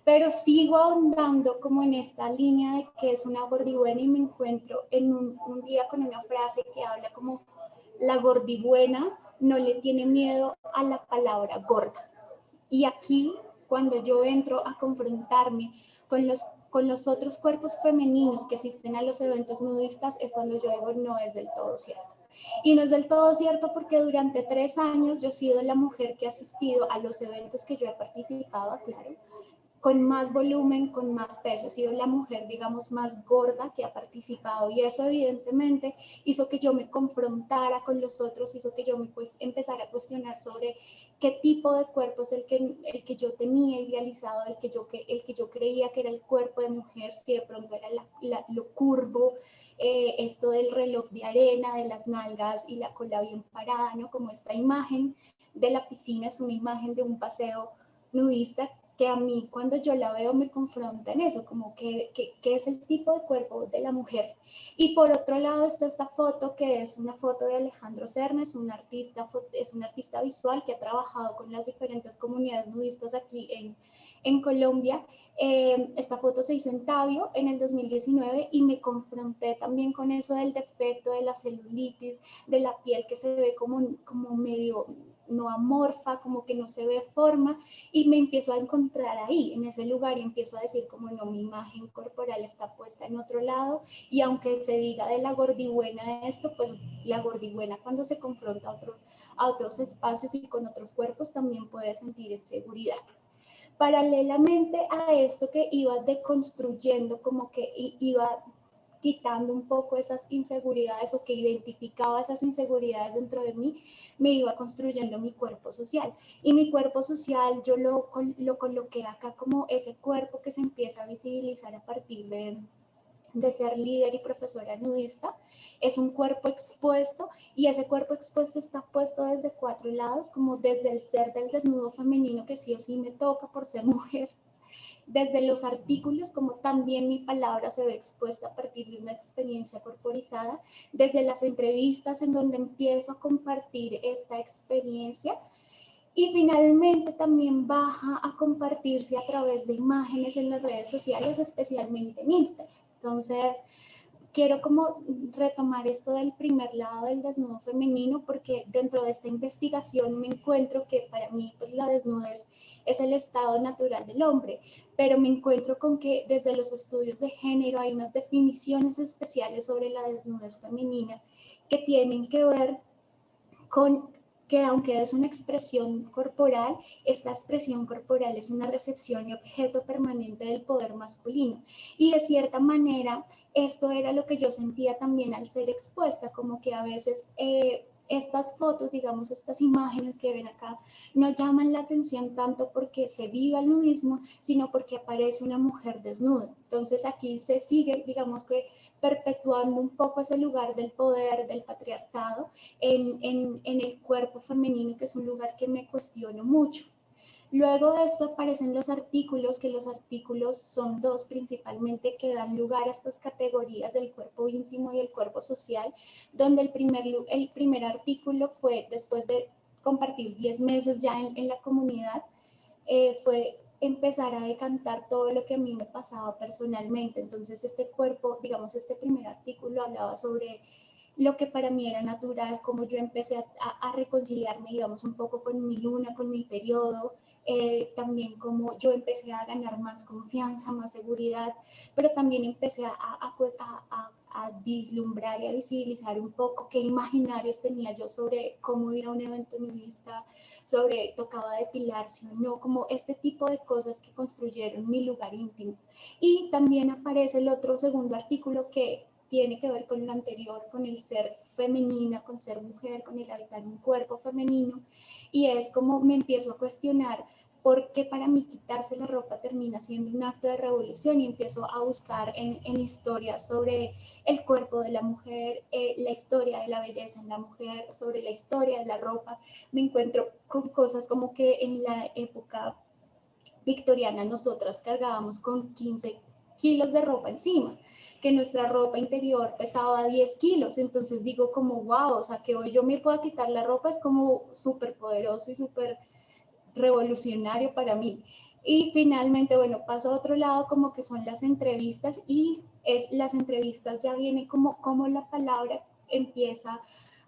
pero sigo ahondando como en esta línea de que es una gordibuena, y me encuentro en un día con una frase que habla como la gordibuena no le tiene miedo a la palabra gorda. Y aquí, cuando yo entro a confrontarme con los otros cuerpos femeninos que asisten a los eventos nudistas, es cuando yo digo, no es del todo cierto. Y no es del todo cierto porque durante 3 años yo he sido la mujer que ha asistido a los eventos que yo he participado, claro, con más volumen, con más peso. He sido la mujer, digamos, más gorda que ha participado, y eso evidentemente hizo que yo me confrontara con los otros, hizo que yo me empezara a cuestionar sobre qué tipo de cuerpo es el que yo tenía idealizado, el que yo creía que era el cuerpo de mujer, si de pronto era lo curvo, esto del reloj de arena, de las nalgas y la cola bien parada, ¿no? Como esta imagen de la piscina es una imagen de un paseo nudista que a mí cuando yo la veo me confronta en eso, como que es el tipo de cuerpo de la mujer. Y por otro lado está esta foto, que es una foto de Alejandro Serna, es un artista visual que ha trabajado con las diferentes comunidades nudistas aquí en Colombia. Esta foto se hizo en Tabio en el 2019, y me confronté también con eso del defecto, de la celulitis, de la piel que se ve como medio no amorfa, como que no se ve forma, y me empiezo a encontrar ahí, en ese lugar, y empiezo a decir como no, mi imagen corporal está puesta en otro lado, y aunque se diga de la gordibuena esto, pues la gordibuena cuando se confronta a otros espacios y con otros cuerpos también puede sentir inseguridad. Paralelamente a esto que iba deconstruyendo, como que iba quitando un poco esas inseguridades, o que identificaba esas inseguridades dentro de mí, me iba construyendo mi cuerpo social. Y mi cuerpo social yo lo coloqué acá como ese cuerpo que se empieza a visibilizar a partir de ser líder y profesora nudista. Es un cuerpo expuesto, y ese cuerpo expuesto está puesto desde 4 lados, como desde el ser del desnudo femenino, que sí o sí me toca por ser mujer, desde los artículos, como también mi palabra se ve expuesta a partir de una experiencia corporizada, desde las entrevistas en donde empiezo a compartir esta experiencia, y finalmente también baja a compartirse a través de imágenes en las redes sociales, especialmente en Instagram. Entonces, quiero como retomar esto del primer lado del desnudo femenino, porque dentro de esta investigación me encuentro que para mí pues, la desnudez es el estado natural del hombre, pero me encuentro con que desde los estudios de género hay unas definiciones especiales sobre la desnudez femenina que tienen que ver con que aunque es una expresión corporal, esta expresión corporal es una recepción y objeto permanente del poder masculino. Y de cierta manera, esto era lo que yo sentía también al ser expuesta, como que a veces estas fotos, digamos, estas imágenes que ven acá, no llaman la atención tanto porque se viva el nudismo, sino porque aparece una mujer desnuda. Entonces aquí se sigue, digamos que perpetuando un poco ese lugar del poder, del patriarcado, en el cuerpo femenino, que es un lugar que me cuestiono mucho. Luego de esto aparecen los artículos, que los artículos son dos principalmente que dan lugar a estas categorías del cuerpo íntimo y el cuerpo social, donde el primer artículo fue después de compartir 10 meses ya en la comunidad, fue empezar a decantar todo lo que a mí me pasaba personalmente. Entonces este cuerpo, digamos, este primer artículo hablaba sobre lo que para mí era natural, cómo yo empecé a reconciliarme, digamos, un poco con mi luna, con mi periodo, también cómo yo empecé a ganar más confianza, más seguridad, pero también empecé a vislumbrar y a visibilizar un poco qué imaginarios tenía yo sobre cómo ir a un evento nudista, sobre tocaba depilarse o no, como este tipo de cosas que construyeron mi lugar íntimo. Y también aparece el otro segundo artículo que tiene que ver con lo anterior, con el ser femenina, con ser mujer, con el habitar un cuerpo femenino, y es como me empiezo a cuestionar por qué para mí quitarse la ropa termina siendo un acto de revolución, y empiezo a buscar en historias sobre el cuerpo de la mujer, la historia de la belleza en la mujer, sobre la historia de la ropa. Me encuentro con cosas como que en la época victoriana nosotras cargábamos con 15 kilos de ropa encima, que nuestra ropa interior pesaba 10 kilos, entonces digo como wow, o sea que hoy yo me pueda quitar la ropa es como súper poderoso y súper revolucionario para mí. Y finalmente, bueno, paso a otro lado como que son las entrevistas, y las entrevistas ya viene como la palabra empieza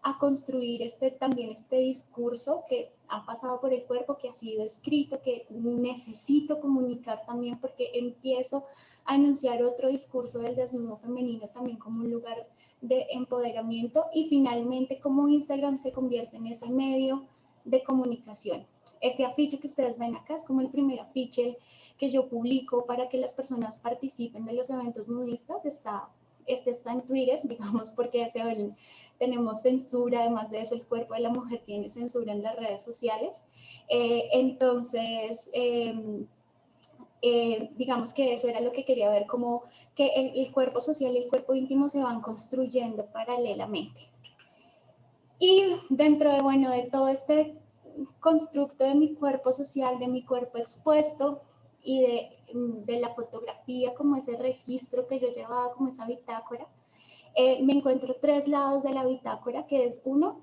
a construir también este discurso que ha pasado por el cuerpo, que ha sido escrito, que necesito comunicar también porque empiezo a anunciar otro discurso del desnudo femenino también como un lugar de empoderamiento, y finalmente como Instagram se convierte en ese medio de comunicación. Este afiche que ustedes ven acá es como el primer afiche que yo publico para que las personas participen de los eventos nudistas. Este está en Twitter, digamos, porque tenemos censura, además de eso el cuerpo de la mujer tiene censura en las redes sociales. Digamos que eso era lo que quería ver, como que el cuerpo social y el cuerpo íntimo se van construyendo paralelamente. Y dentro de, bueno, de todo este constructo de mi cuerpo social, de mi cuerpo expuesto y de la fotografía, como ese registro que yo llevaba, como esa bitácora, me encuentro tres lados de la bitácora, que es uno,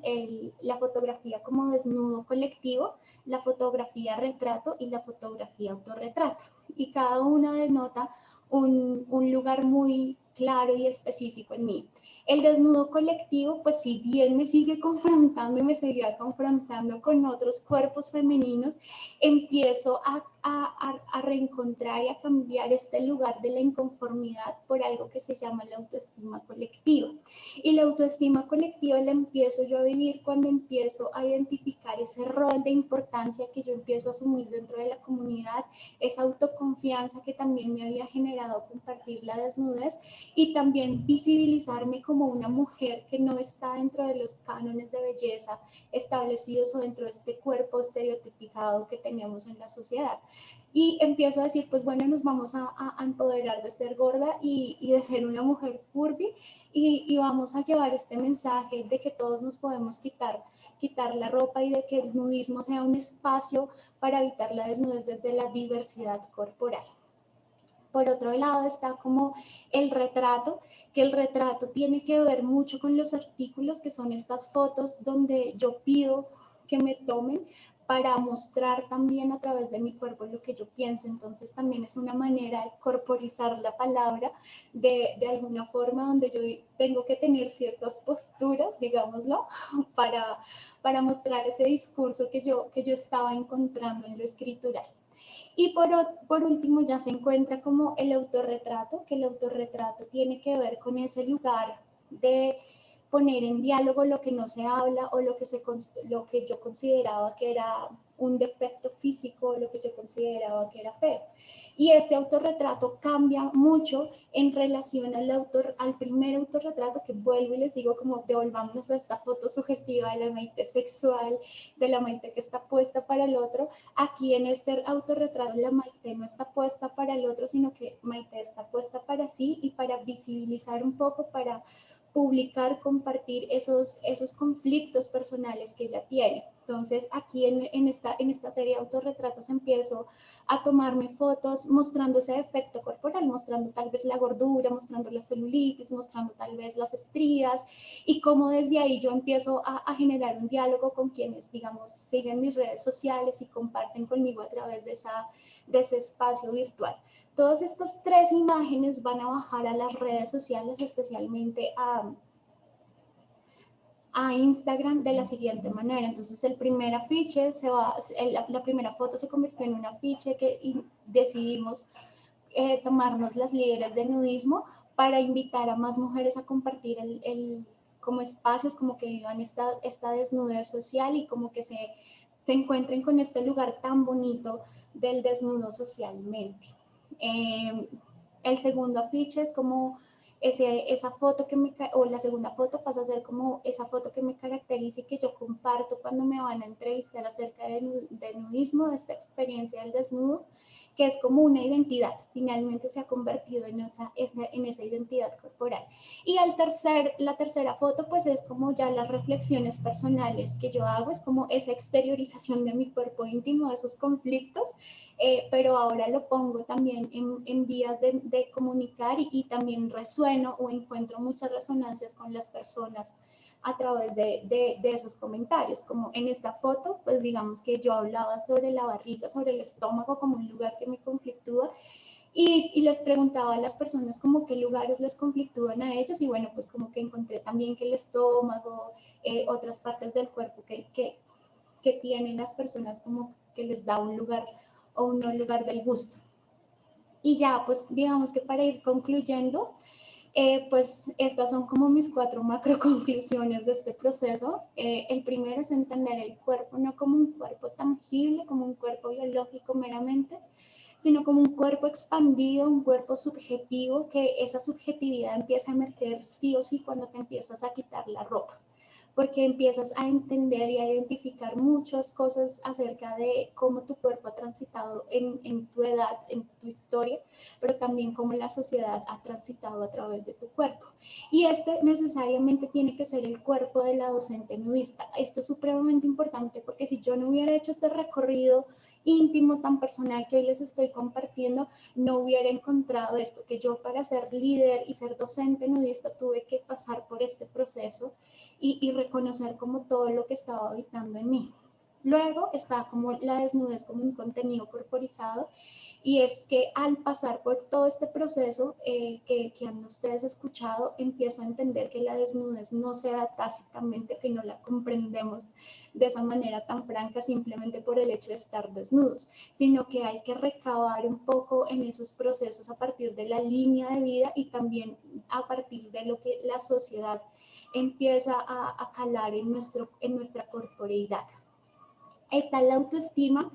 la fotografía como desnudo colectivo, la fotografía retrato y la fotografía autorretrato. Y cada una denota un lugar muy claro y específico en mí. El desnudo colectivo, pues si bien me sigue confrontando y me seguía confrontando con otros cuerpos femeninos, empiezo a reencontrar y a cambiar este lugar de la inconformidad por algo que se llama la autoestima colectiva. Y la autoestima colectiva la empiezo yo a vivir cuando empiezo a identificar ese rol de importancia que yo empiezo a asumir dentro de la comunidad, esa autoconfianza que también me había generado compartir la desnudez, y también visibilizarme como una mujer que no está dentro de los cánones de belleza establecidos o dentro de este cuerpo estereotipizado que tenemos en la sociedad. Y empiezo a decir, pues bueno, nos vamos a empoderar de ser gorda y de ser una mujer curvy y vamos a llevar este mensaje de que todos nos podemos quitar la ropa y de que el nudismo sea un espacio para evitar la desnudez desde la diversidad corporal. Por otro lado está como el retrato, que el retrato tiene que ver mucho con los artículos, que son estas fotos donde yo pido que me tomen para mostrar también a través de mi cuerpo lo que yo pienso. Entonces también es una manera de corporizar la palabra de alguna forma donde yo tengo que tener ciertas posturas, digámoslo, para mostrar ese discurso que yo estaba encontrando en lo escritural. Y por último ya se encuentra como el autorretrato, que el autorretrato tiene que ver con ese lugar de poner en diálogo lo que no se habla o lo que yo consideraba que era un defecto físico, lo que yo consideraba que era feo. Y este autorretrato cambia mucho en relación al primer autorretrato, que vuelvo y les digo como devolvámonos a esta foto sugestiva de la Maite sexual, de la Maite que está puesta para el otro. Aquí en este autorretrato la Maite no está puesta para el otro, sino que Maite está puesta para sí y para visibilizar un poco, para publicar, compartir esos conflictos personales que ella tiene. Entonces aquí en esta serie de autorretratos empiezo a tomarme fotos mostrando ese defecto corporal, mostrando tal vez la gordura, mostrando la celulitis, mostrando tal vez las estrías y cómo desde ahí yo empiezo a generar un diálogo con quienes, digamos, siguen mis redes sociales y comparten conmigo a través de ese espacio virtual. Todas estas 3 imágenes van a bajar a las redes sociales, especialmente a Instagram de la siguiente manera. Entonces el primer afiche la primera foto se convirtió en un afiche que decidimos tomarnos las líderes del nudismo para invitar a más mujeres a compartir como espacios, como que vivan esta desnudez social y como que se encuentren con este lugar tan bonito del desnudo socialmente. El segundo afiche es como esa foto o la segunda foto pasa a ser como esa foto que me caracteriza y que yo comparto cuando me van a entrevistar acerca del nudismo, de esta experiencia del desnudo, que es como una identidad, finalmente se ha convertido en esa identidad corporal. Y la tercera foto pues es como ya las reflexiones personales que yo hago, es como esa exteriorización de mi cuerpo íntimo, de esos conflictos, pero ahora lo pongo también en vías de comunicar y también resueno o encuentro muchas resonancias con las personas a través de esos comentarios, como en esta foto, pues digamos que yo hablaba sobre la barriga, sobre el estómago como un lugar que me conflictúa y les preguntaba a las personas como qué lugares les conflictúan a ellos y bueno, pues como que encontré también que el estómago, otras partes del cuerpo que tienen las personas como que les da un lugar o un no lugar del gusto. Y ya, pues digamos que para ir concluyendo, pues estas son como mis 4 macro conclusiones de este proceso. El primero es entender el cuerpo no como un cuerpo tangible, como un cuerpo biológico meramente, sino como un cuerpo expandido, un cuerpo subjetivo, que esa subjetividad empieza a emerger sí o sí cuando te empiezas a quitar la ropa, porque empiezas a entender y a identificar muchas cosas acerca de cómo tu cuerpo ha transitado en tu edad, en tu historia, pero también cómo la sociedad ha transitado a través de tu cuerpo. Y este necesariamente tiene que ser el cuerpo de la docente nudista. Esto es supremamente importante porque si yo no hubiera hecho este recorrido íntimo tan personal que hoy les estoy compartiendo, no hubiera encontrado esto, que yo para ser líder y ser docente nudista tuve que pasar por este proceso y reconocer como todo lo que estaba habitando en mí. Luego está como la desnudez como un contenido corporizado y es que al pasar por todo este proceso que han ustedes escuchado, empiezo a entender que la desnudez no se da tácitamente, que no la comprendemos de esa manera tan franca simplemente por el hecho de estar desnudos, sino que hay que recabar un poco en esos procesos a partir de la línea de vida y también a partir de lo que la sociedad empieza a calar en nuestra corporeidad. Está la autoestima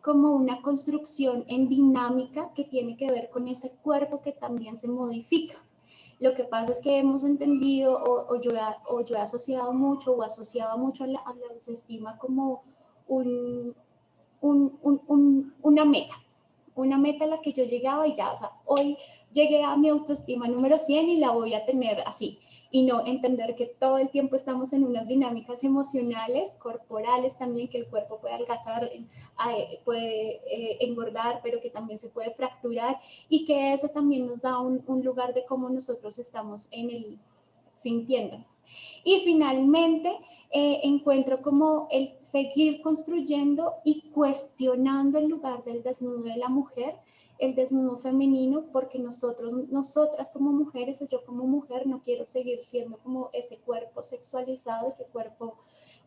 como una construcción en dinámica que tiene que ver con ese cuerpo que también se modifica. Lo que pasa es que hemos entendido o yo he asociado mucho o asociaba mucho a la autoestima como una meta a la que yo llegaba y ya, o sea, hoy llegué a mi autoestima número 100 y la voy a tener así. Y no entender que todo el tiempo estamos en unas dinámicas emocionales, corporales también, que el cuerpo puede adelgazar, puede engordar, pero que también se puede fracturar y que eso también nos da un lugar de cómo nosotros estamos sintiéndonos. Y finalmente encuentro como el seguir construyendo y cuestionando el lugar del desnudo de la mujer, el desnudo femenino, porque nosotras como mujeres, o yo como mujer, no quiero seguir siendo como ese cuerpo sexualizado, ese cuerpo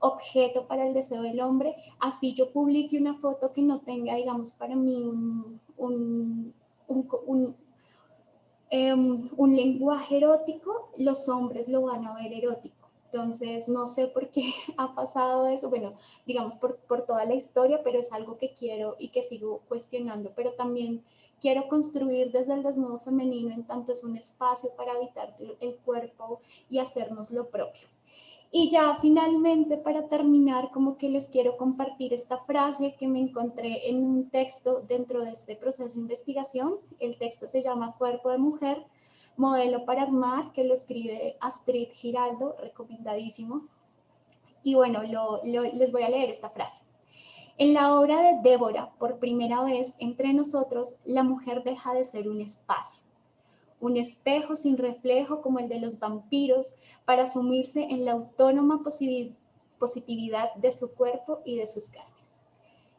objeto para el deseo del hombre. Así yo publique una foto que no tenga, digamos, para mí un lenguaje erótico, los hombres lo van a ver erótico. Entonces, no sé por qué ha pasado eso, bueno, digamos por toda la historia, pero es algo que quiero y que sigo cuestionando, pero también quiero construir desde el desnudo femenino, en tanto es un espacio para habitar el cuerpo y hacernos lo propio. Y ya finalmente, para terminar, como que les quiero compartir esta frase que me encontré en un texto dentro de este proceso de investigación. El texto se llama Cuerpo de Mujer, Modelo para Armar, que lo escribe Astrid Giraldo, recomendadísimo. Y bueno, les voy a leer esta frase. En la obra de Débora, por primera vez entre nosotros, la mujer deja de ser un espacio, un espejo sin reflejo como el de los vampiros, para sumirse en la autónoma positividad de su cuerpo y de sus carnes.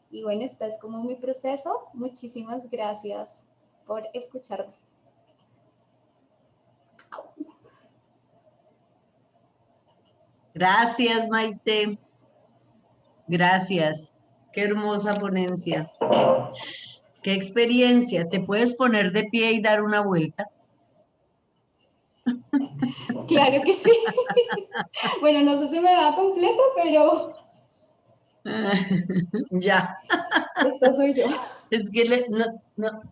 Y bueno, este es como mi proceso. Muchísimas gracias por escucharme. Gracias, Maite. Gracias. Qué hermosa ponencia. Qué experiencia. ¿Te puedes poner de pie y dar una vuelta? Claro que sí. Bueno, no sé si me va completo, pero Ya. esta soy yo. Es que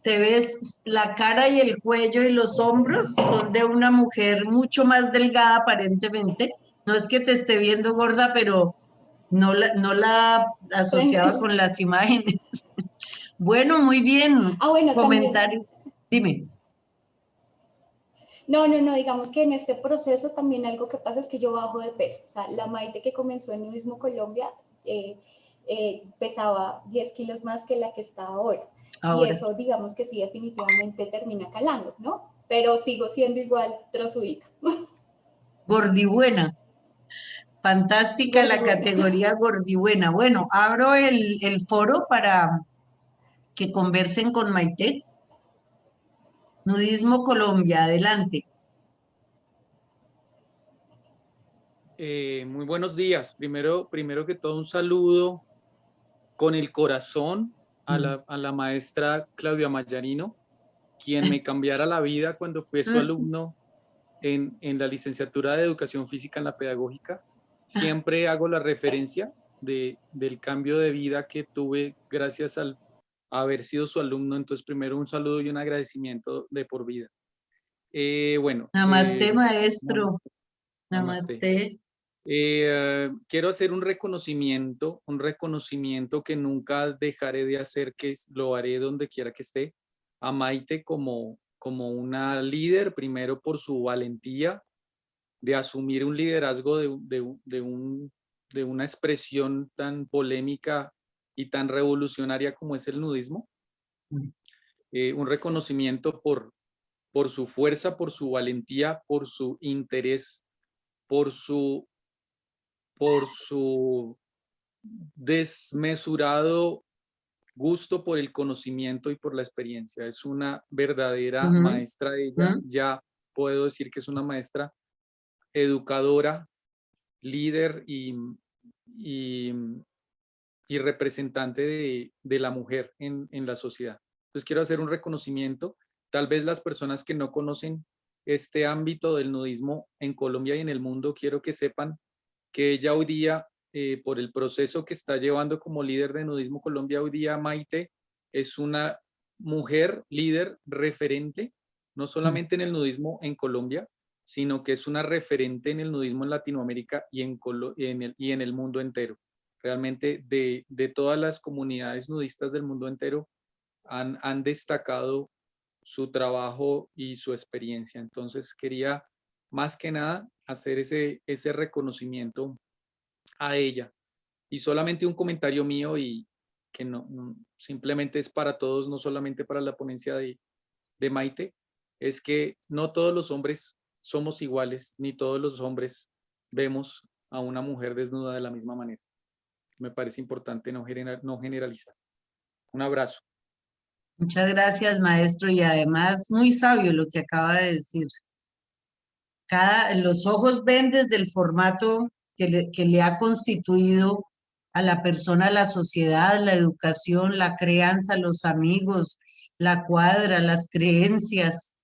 te ves la cara y el cuello y los hombros son de una mujer mucho más delgada aparentemente. No es que te esté viendo gorda, pero no la asociaba Tranquilo. con las imágenes. Bueno, muy bien. Bueno, también. Comentarios. Dime. No, digamos que en este proceso también algo que pasa es que yo bajo de peso. O sea, la Maite que comenzó en Nudismo Colombia pesaba 10 kilos más que la que está ahora. Y Ahora. eso, digamos que sí, definitivamente termina calando, ¿no? Pero sigo siendo igual trozudita. Gordibuena. Fantástica la categoría gordibuena. Bueno, abro el foro para que conversen con Maite. Nudismo Colombia, adelante. Muy buenos días. Primero que todo, un saludo con el corazón a la maestra Claudia Mayarino, quien me cambiara la vida cuando fui su alumno en la licenciatura de Educación Física en la Pedagógica. Siempre hago la referencia del cambio de vida que tuve gracias a haber sido su alumno. Entonces, primero un saludo y un agradecimiento de por vida. Namaste, maestro. Namaste. Quiero hacer un reconocimiento que nunca dejaré de hacer, que lo haré donde quiera que esté, a Maite como una líder, primero por su valentía de asumir un liderazgo de una expresión tan polémica y tan revolucionaria como es el nudismo. Un reconocimiento por su fuerza, por su valentía, por su interés, por su desmesurado gusto por el conocimiento y por la experiencia. Es una verdadera maestra ella. Ya puedo decir que es una maestra educadora, líder y representante de la mujer en la sociedad. Entonces quiero hacer un reconocimiento. Tal vez las personas que no conocen este ámbito del nudismo en Colombia y en el mundo, quiero que sepan que ella hoy día, por el proceso que está llevando como líder de Nudismo Colombia, hoy día Maite es una mujer líder referente, no solamente en el nudismo en Colombia, sino que es una referente en el nudismo en Latinoamérica y en el mundo entero. realmente de todas las comunidades nudistas del mundo entero han destacado su trabajo y su experiencia. Entonces quería más que nada hacer ese reconocimiento a ella. Y solamente un comentario mío y que simplemente es para todos, no solamente para la ponencia de Maite, es que no todos los hombres somos iguales, ni todos los hombres vemos a una mujer desnuda de la misma manera. Me parece importante no generalizar. Un abrazo. Muchas gracias, maestro, y además muy sabio lo que acaba de decir. Los ojos ven desde el formato que le ha constituido a la persona, la sociedad, la educación, la crianza, los amigos, la cuadra, las creencias.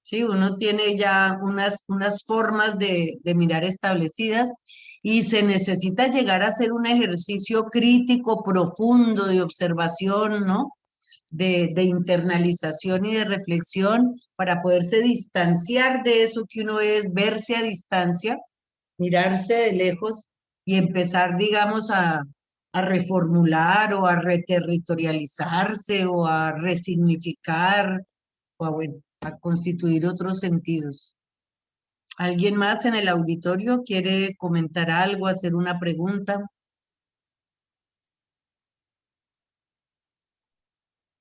Sí, uno tiene ya unas formas de mirar establecidas y se necesita llegar a hacer un ejercicio crítico, profundo, de observación, ¿no? De internalización y de reflexión para poderse distanciar de eso que uno es, verse a distancia, mirarse de lejos y empezar, digamos, a reformular o a reterritorializarse o a resignificar o bueno, a constituir otros sentidos. ¿Alguien más en el auditorio quiere comentar algo, hacer una pregunta?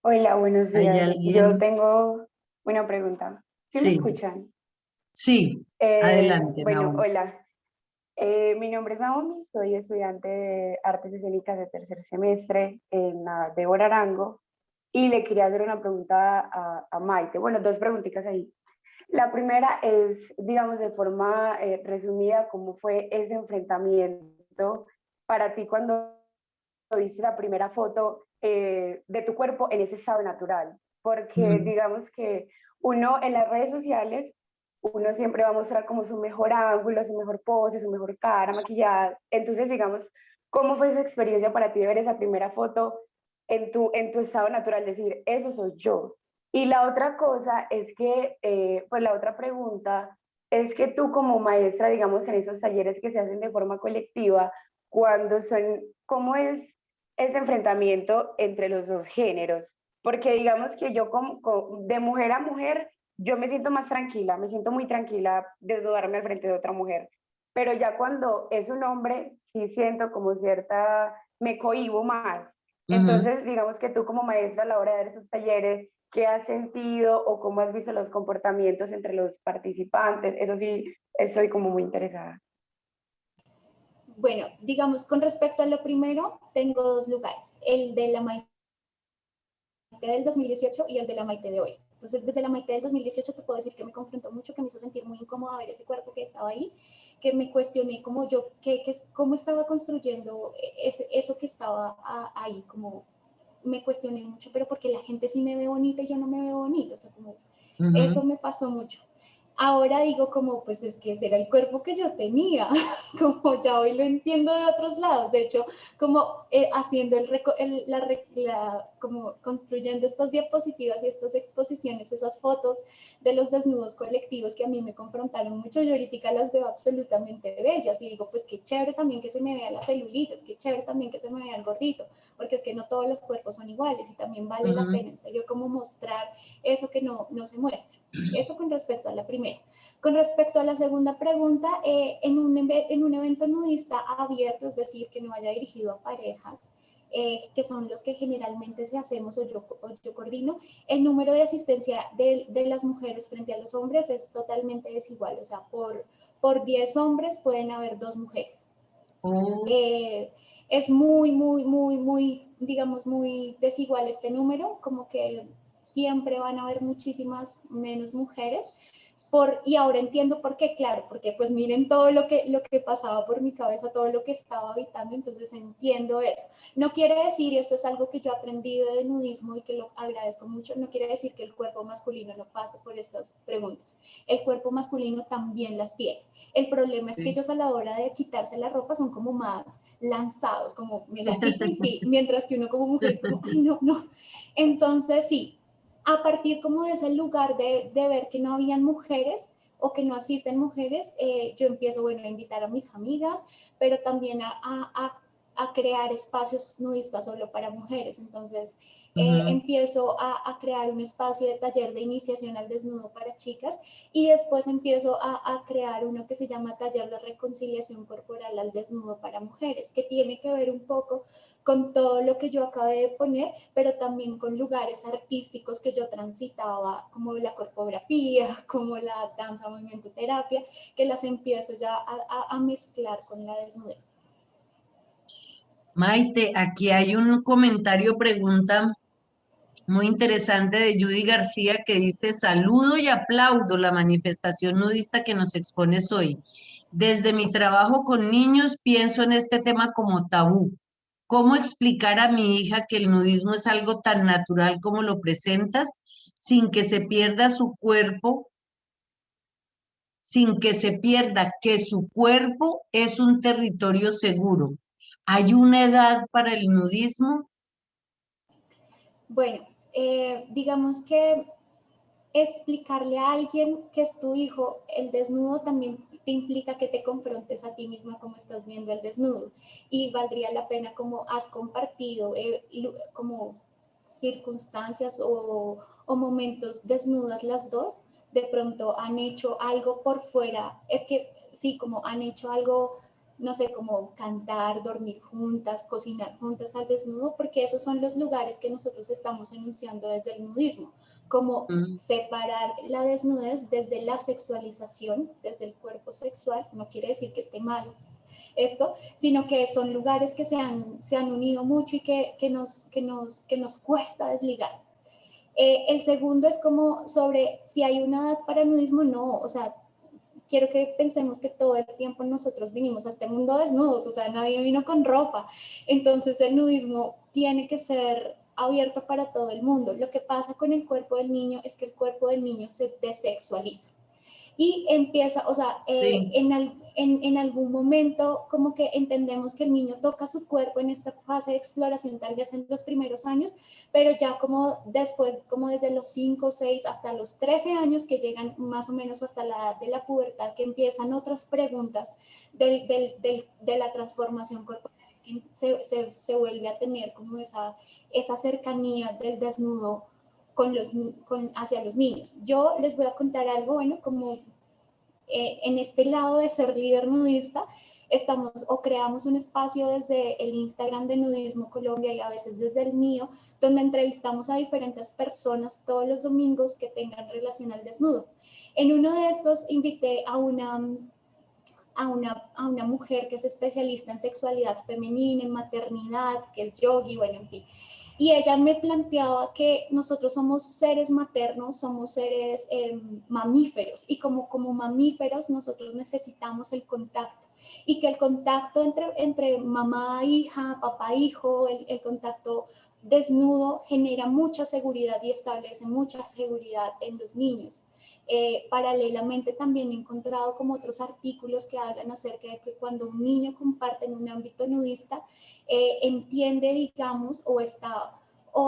Hola, buenos ¿Hay días. Yo alguien? tengo una pregunta. ¿Sí me Sí, escuchan? sí, adelante, Bueno, Naomi. hola. Mi nombre es Naomi, soy estudiante de Artes Escénicas de tercer semestre en la Débora Arango y le quería hacer una pregunta a Maite. Bueno, dos preguntitas ahí. La primera es, digamos, de forma resumida, ¿cómo fue ese enfrentamiento para ti cuando viste la primera foto de tu cuerpo en ese estado natural? Porque digamos que uno en las redes sociales, uno siempre va a mostrar como su mejor ángulo, su mejor pose, su mejor cara maquillada. Entonces, digamos, ¿cómo fue esa experiencia para ti de ver esa primera foto en tu estado natural? Decir, eso soy yo. Y la otra cosa es que, pues la otra pregunta es que tú como maestra, digamos, en esos talleres que se hacen de forma colectiva, cuando son, ¿cómo es ese enfrentamiento entre los dos géneros? Porque digamos que yo de mujer a mujer, yo me siento más tranquila, me siento muy tranquila desnudarme al frente de otra mujer. Pero ya cuando es un hombre, sí siento como cierta, me cohíbo más. Entonces, digamos que tú como maestra a la hora de dar esos talleres, ¿qué has sentido o cómo has visto los comportamientos entre los participantes? Eso sí, estoy como muy interesada. Bueno, digamos, con respecto a lo primero, tengo dos lugares, el de la Maite del 2018 y el de la Maite de hoy. Entonces, desde la Maite del 2018 te puedo decir que me confrontó mucho, que me hizo sentir muy incómoda ver ese cuerpo que estaba ahí, que me cuestioné como yo, cómo estaba construyendo eso que estaba ahí, como me cuestioné mucho, pero porque la gente sí me ve bonita y yo no me veo bonita, o sea, como eso me pasó mucho. Ahora digo como, pues es que ese era el cuerpo que yo tenía, como ya hoy lo entiendo de otros lados, de hecho, como haciendo como construyendo estas diapositivas y estas exposiciones, esas fotos de los desnudos colectivos que a mí me confrontaron mucho, yo ahorita las veo absolutamente bellas y digo, pues qué chévere también que se me vea la celulitis, qué chévere también que se me vea el gordito, porque es que no todos los cuerpos son iguales y también vale la pena, en serio, como mostrar eso que no se muestra. Eso con respecto a la primera. Con respecto a la segunda pregunta, en un evento nudista abierto, es decir, que no haya dirigido a parejas, que son los que generalmente se hacemos o yo coordino, el número de asistencia de las mujeres frente a los hombres es totalmente desigual. O sea, por 10 hombres pueden haber 2 mujeres. Es muy, digamos, muy desigual este número, como que siempre van a haber muchísimas menos mujeres. Y ahora entiendo por qué, claro, porque pues miren todo lo que pasaba por mi cabeza, todo lo que estaba habitando, entonces entiendo eso. No quiere decir, y esto es algo que yo he aprendido de nudismo y que lo agradezco mucho, no quiere decir que el cuerpo masculino no pase por estas preguntas. El cuerpo masculino también las tiene. El problema es que ellos a la hora de quitarse la ropa son como más lanzados, como me la quito y sí, mientras que uno como mujer es como, ay, no, no. Entonces sí, a partir como de ese lugar de ver que no habían mujeres o que no asisten mujeres, yo empiezo, bueno, a invitar a mis amigas, pero también a a crear espacios nudistas solo para mujeres. Entonces, Ujú. empiezo a crear un espacio de taller de iniciación al desnudo para chicas y después empiezo a crear uno que se llama taller de reconciliación corporal al desnudo para mujeres, que tiene que ver un poco con todo lo que yo acabé de poner, pero también con lugares artísticos que yo transitaba, como la corpografía, como la danza, movimiento, terapia, que las empiezo ya a mezclar con la desnudez. Maite, aquí hay un comentario, pregunta muy interesante de Judy García que dice: saludo y aplaudo la manifestación nudista que nos expones hoy. Desde mi trabajo con niños pienso en este tema como tabú. ¿Cómo explicar a mi hija que el nudismo es algo tan natural como lo presentas, sin que se pierda su cuerpo, sin que se pierda que su cuerpo es un territorio seguro? ¿Hay una edad para el nudismo? Bueno, digamos que explicarle a alguien que es tu hijo el desnudo también te implica que te confrontes a ti misma como estás viendo el desnudo, y valdría la pena como has compartido como circunstancias o momentos desnudas las dos, de pronto han hecho algo por fuera, es que sí, como han hecho algo, no sé, como cantar, dormir juntas, cocinar juntas al desnudo, porque esos son los lugares que nosotros estamos enunciando desde el nudismo, como Mm. separar la desnudez desde la sexualización, desde el cuerpo sexual. No quiere decir que esté mal esto, sino que son lugares que se han unido mucho y que nos cuesta desligar. El segundo es como sobre si hay una edad para el nudismo. No, o sea, quiero que pensemos que todo el tiempo nosotros vinimos a este mundo desnudos, o sea, nadie vino con ropa. Entonces el nudismo tiene que ser abierto para todo el mundo. Lo que pasa con el cuerpo del niño es que el cuerpo del niño se desexualiza y empieza, o sea, Sí. en algún momento como que entendemos que el niño toca su cuerpo en esta fase de exploración, tal vez en los primeros años, pero ya como después, como desde los 5, 6 hasta los 13 años, que llegan más o menos hasta la edad de la pubertad, que empiezan otras preguntas de la transformación corporal, que se vuelve a tener como esa cercanía del desnudo hacia los niños. Yo les voy a contar algo, bueno, como en este lado de ser líder nudista, estamos o creamos un espacio desde el Instagram de Nudismo Colombia y a veces desde el mío, donde entrevistamos a diferentes personas todos los domingos que tengan relación al desnudo. En uno de estos invité a una mujer que es especialista en sexualidad femenina, en maternidad, que es yogi, bueno, en fin. Y ella me planteaba que nosotros somos seres maternos, somos seres mamíferos, y como mamíferos nosotros necesitamos el contacto, y que el contacto entre mamá, hija, papá, hijo, el contacto desnudo genera mucha seguridad y establece mucha seguridad en los niños. Paralelamente también he encontrado como otros artículos que hablan acerca de que cuando un niño comparte en un ámbito nudista, entiende, digamos, o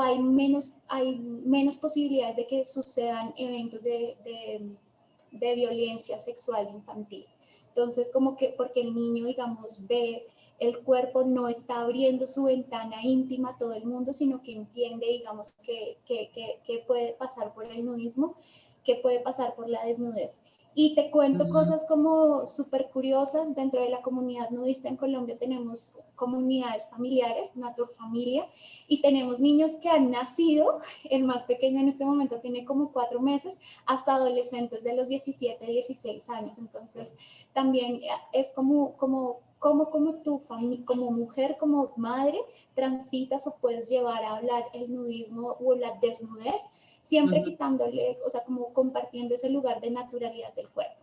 hay menos posibilidades de que sucedan eventos de violencia sexual infantil. Entonces, como que porque el niño, digamos, ve el cuerpo, no está abriendo su ventana íntima a todo el mundo, sino que entiende, digamos, que puede pasar por el nudismo, que puede pasar por la desnudez. Y te cuento cosas como súper curiosas. Dentro de la comunidad nudista en Colombia tenemos comunidades familiares, Naturfamilia, y tenemos niños que han nacido, el más pequeño en este momento tiene como 4 meses, hasta adolescentes de los 17, 16 años. Entonces, también es como tú, como mujer, como madre, transitas o puedes llevar a hablar el nudismo o la desnudez, siempre quitándole, o sea, como compartiendo ese lugar de naturalidad del cuerpo.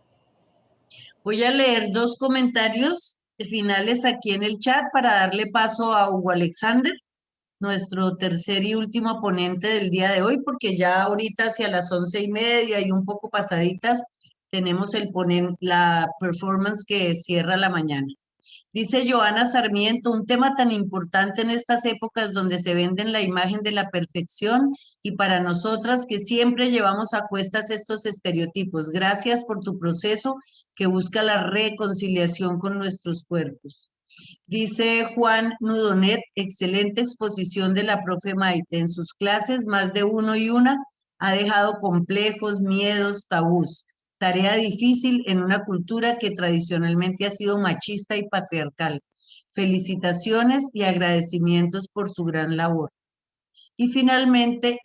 Voy a leer 2 comentarios finales aquí en el chat para darle paso a Hugo Alexander, nuestro tercer y último ponente del día de hoy, porque ya ahorita hacia las 11:30 y un poco pasaditas tenemos la performance que cierra la mañana. Dice Joana Sarmiento: un tema tan importante en estas épocas donde se venden la imagen de la perfección y para nosotras que siempre llevamos a cuestas estos estereotipos. Gracias por tu proceso que busca la reconciliación con nuestros cuerpos. Dice Juan Nudonet, excelente exposición de la profe Maite. En sus clases, más de uno y una ha dejado complejos, miedos, tabús. Tarea difícil en una cultura que tradicionalmente ha sido machista y patriarcal. Felicitaciones y agradecimientos por su gran labor. Y finalmente,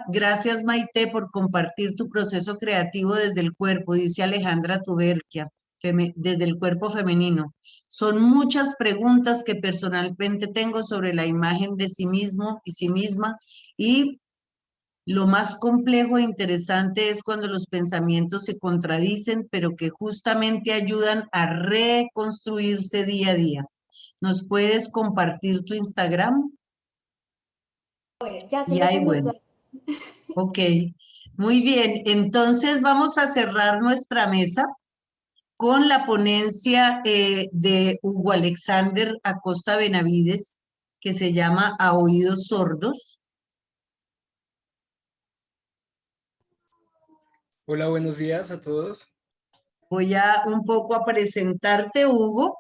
gracias Maite por compartir tu proceso creativo desde el cuerpo, dice Alejandra Tuberquia, desde el cuerpo femenino. Son muchas preguntas que personalmente tengo sobre la imagen de sí mismo y sí misma, y lo más complejo e interesante es cuando los pensamientos se contradicen, pero que justamente ayudan a reconstruirse día a día. ¿Nos puedes compartir tu Instagram? Bueno, ya se Y los ahí, envío. bueno. Ok, muy bien. Entonces vamos a cerrar nuestra mesa con la ponencia de Hugo Alexander Acosta Benavides, que se llama A Oídos Sordos. Hola, buenos días a todos. Voy un poco a presentarte, Hugo.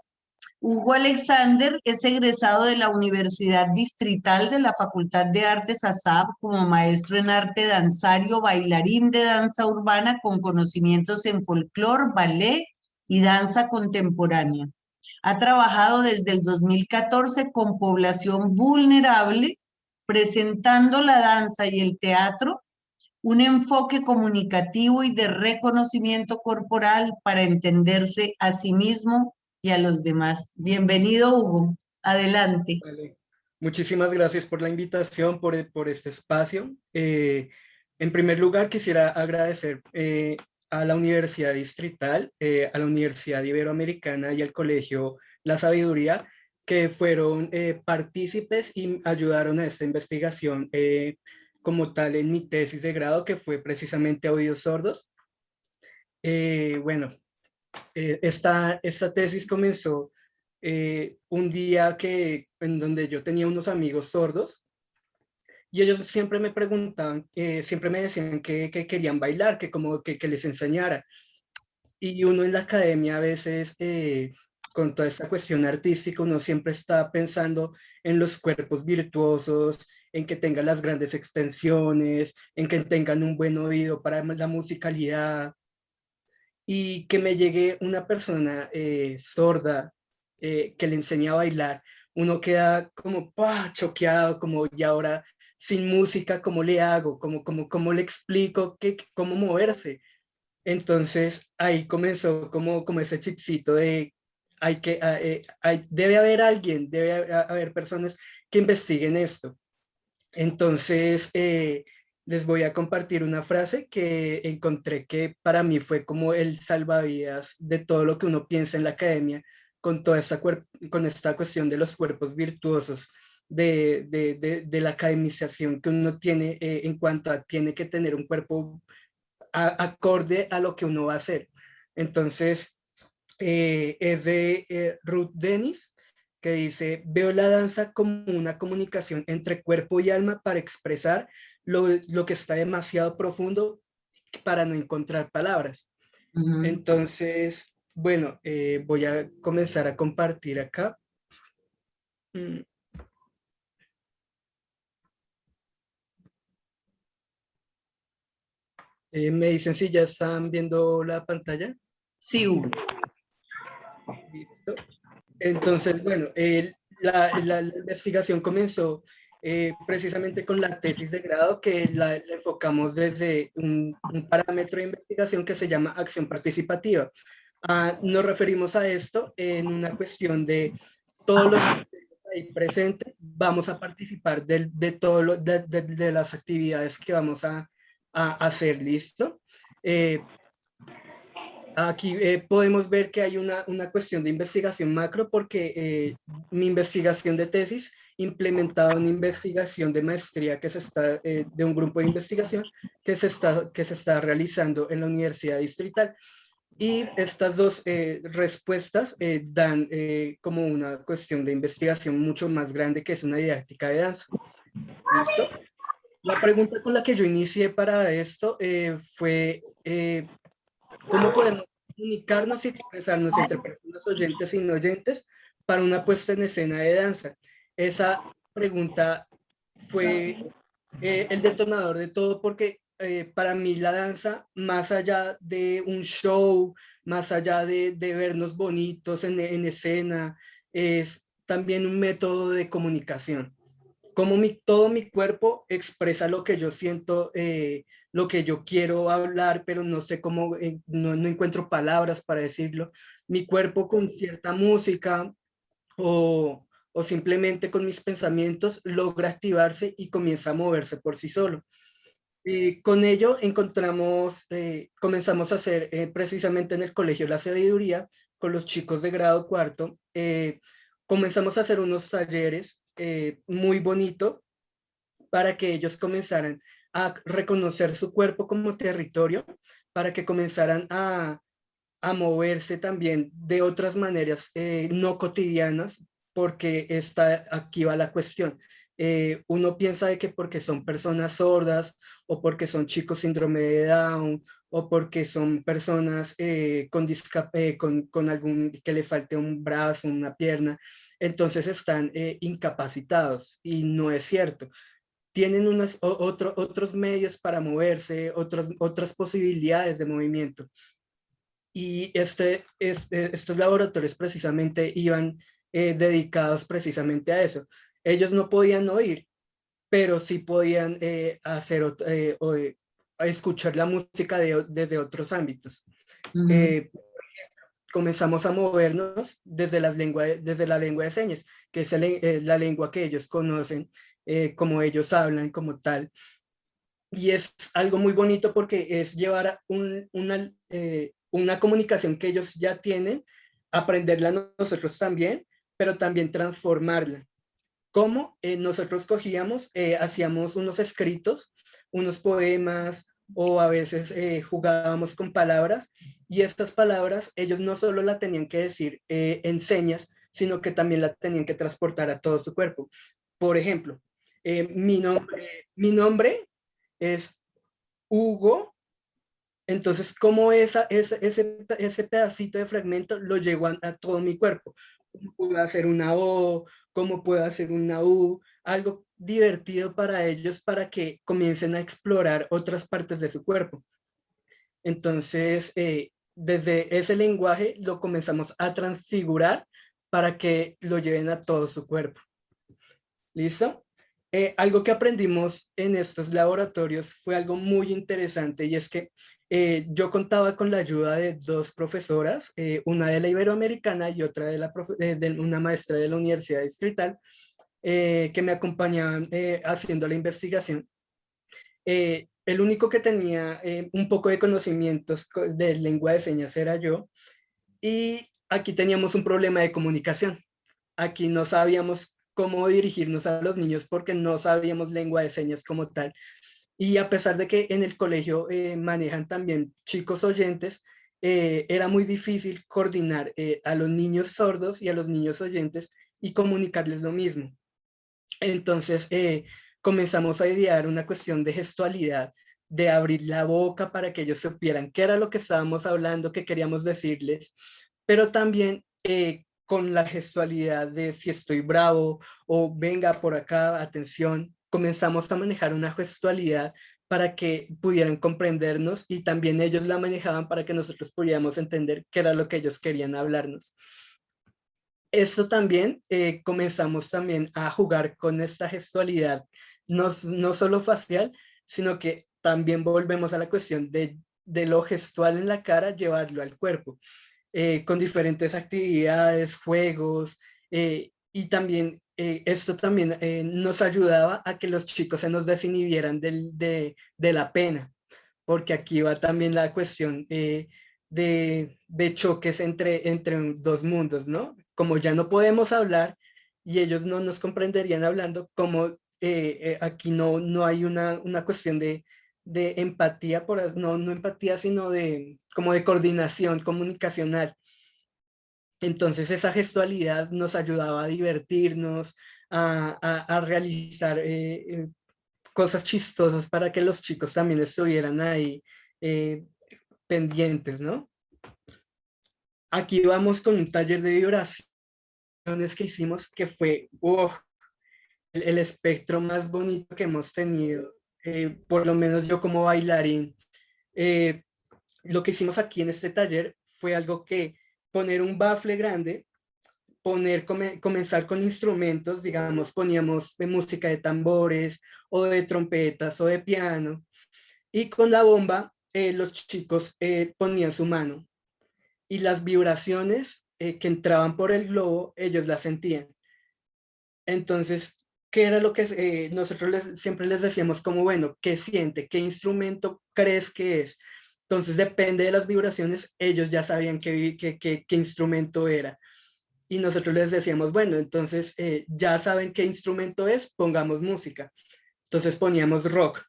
Hugo Alexander es egresado de la Universidad Distrital de la Facultad de Artes ASAP como maestro en arte danzario, bailarín de danza urbana con conocimientos en folclore, ballet y danza contemporánea. Ha trabajado desde el 2014 con población vulnerable, presentando la danza y el teatro, un enfoque comunicativo y de reconocimiento corporal para entenderse a sí mismo y a los demás. Bienvenido, Hugo. Adelante. Vale. Muchísimas gracias por la invitación, por este espacio. En primer lugar, quisiera agradecer a la Universidad Distrital, a la Universidad Iberoamericana y al Colegio La Sabiduría, que fueron partícipes y ayudaron a esta investigación como tal en mi tesis de grado, que fue precisamente Oídos Sordos. Bueno, esta tesis comenzó un día en donde yo tenía unos amigos sordos y ellos siempre me preguntaban, siempre me decían que querían bailar, que les enseñara. Y uno en la academia a veces, con toda esta cuestión artística, uno siempre está pensando en los cuerpos virtuosos, en que tengan las grandes extensiones, en que tengan un buen oído para la musicalidad. Y que me llegue una persona sorda que le enseña a bailar, uno queda como choqueado, como y ahora sin música, ¿cómo le hago? ¿Cómo le explico cómo moverse? Entonces ahí comenzó como ese chipcito de debe haber alguien, debe haber personas que investiguen esto. Entonces, les voy a compartir una frase que encontré que para mí fue como el salvavidas de todo lo que uno piensa en la academia con toda con esta cuestión de los cuerpos virtuosos, de la academización que uno tiene en cuanto a tiene que tener un cuerpo acorde a lo que uno va a hacer. Entonces, es de Ruth Dennis, que dice: veo la danza como una comunicación entre cuerpo y alma para expresar lo que está demasiado profundo para no encontrar palabras. Entonces, bueno, voy a comenzar a compartir acá. ¿Me dicen si ya están viendo la pantalla? Sí, Hugo. Listo. Entonces, bueno, la investigación comenzó precisamente con la tesis de grado, que la enfocamos desde un parámetro de investigación que se llama acción participativa. Nos referimos a esto en una cuestión de todos los ahí presentes, vamos a participar de las actividades que vamos a hacer, ¿listo? Aquí podemos ver que hay una cuestión de investigación macro, porque mi investigación de tesis implementaba una investigación de maestría que de un grupo de investigación que se está realizando en la Universidad Distrital. Y estas dos respuestas dan como una cuestión de investigación mucho más grande, que es una didáctica de danza. ¿Listo? La pregunta con la que yo inicié para esto fue ¿cómo podemos comunicarnos y expresarnos entre personas oyentes y no oyentes para una puesta en escena de danza. Esa pregunta fue el detonador de todo porque para mí la danza, más allá de un show, más allá de vernos bonitos en escena, es también un método de comunicación. Como todo mi cuerpo expresa lo que yo siento, lo que yo quiero hablar, pero no sé cómo, no encuentro palabras para decirlo. Mi cuerpo con cierta música o simplemente con mis pensamientos logra activarse y comienza a moverse por sí solo. Con ello comenzamos a hacer precisamente en el Colegio La Sabiduría, con los chicos de grado cuarto, comenzamos a hacer unos talleres muy bonitos para que ellos comenzaran a reconocer su cuerpo como territorio, para que comenzaran a moverse también de otras maneras no cotidianas, porque aquí va la cuestión. Uno piensa de que porque son personas sordas o porque son chicos síndrome de Down o porque son personas con algún que le falte un brazo, una pierna, entonces están incapacitados y no es cierto. Tienen otros medios para moverse, otras posibilidades de movimiento. Y estos laboratorios precisamente iban dedicados precisamente a eso. Ellos no podían oír, pero sí podían escuchar la música desde otros ámbitos. Comenzamos a movernos desde la lengua de señas, que es la lengua que ellos conocen, como ellos hablan como tal. Y es algo muy bonito porque es llevar una comunicación que ellos ya tienen, aprenderla nosotros también, pero también transformarla. ¿Cómo? Nosotros cogíamos, hacíamos unos escritos, unos poemas, o a veces jugábamos con palabras, y estas palabras ellos no solo la tenían que decir en señas, sino que también la tenían que transportar a todo su cuerpo. Por ejemplo, mi nombre es Hugo. Entonces, ¿cómo ese pedacito de fragmento lo llevo a todo mi cuerpo? ¿Cómo puedo hacer una O? ¿Cómo puedo hacer una U? Algo divertido para ellos para que comiencen a explorar otras partes de su cuerpo. Entonces, desde ese lenguaje lo comenzamos a transfigurar para que lo lleven a todo su cuerpo. ¿Listo? Algo que aprendimos en estos laboratorios fue algo muy interesante, y es que yo contaba con la ayuda de dos profesoras, una de la Iberoamericana y otra de una maestra de la Universidad Distrital, que me acompañaban haciendo la investigación. El único que tenía un poco de conocimientos de lengua de señas era yo, y aquí teníamos un problema de comunicación. Aquí no sabíamos cómo dirigirnos a los niños porque no sabíamos lengua de señas como tal. Y a pesar de que en el colegio manejan también chicos oyentes, era muy difícil coordinar a los niños sordos y a los niños oyentes y comunicarles lo mismo. Entonces comenzamos a idear una cuestión de gestualidad, de abrir la boca para que ellos supieran qué era lo que estábamos hablando, qué queríamos decirles, pero también con la gestualidad de si estoy bravo o venga por acá, atención. Comenzamos a manejar una gestualidad para que pudieran comprendernos, y también ellos la manejaban para que nosotros pudiéramos entender qué era lo que ellos querían hablarnos. Esto también, comenzamos también a jugar con esta gestualidad, no solo facial, sino que también volvemos a la cuestión de lo gestual en la cara, llevarlo al cuerpo, con diferentes actividades, juegos, y también esto también nos ayudaba a que los chicos se nos desinhibieran de la pena, porque aquí va también la cuestión de choques entre dos mundos, ¿no? Como ya no podemos hablar y ellos no nos comprenderían hablando, como aquí no hay una cuestión de empatía, no empatía, sino como de coordinación comunicacional. Entonces esa gestualidad nos ayudaba a divertirnos, a realizar cosas chistosas para que los chicos también estuvieran ahí pendientes, ¿no? Aquí vamos con un taller de vibración que hicimos, que fue el espectro más bonito que hemos tenido, por lo menos yo como bailarín. Lo que hicimos aquí en este taller fue algo que poner un bafle grande, comenzar con instrumentos, digamos, poníamos de música de tambores o de trompetas o de piano, y con la bomba los chicos ponían su mano y las vibraciones que entraban por el globo, ellos las sentían. Entonces, ¿qué era lo que nosotros siempre les decíamos como, bueno, ¿qué siente? ¿Qué instrumento crees que es? Entonces, depende de las vibraciones, ellos ya sabían qué instrumento era. Y nosotros les decíamos, bueno, entonces ya saben qué instrumento es, pongamos música. Entonces poníamos rock.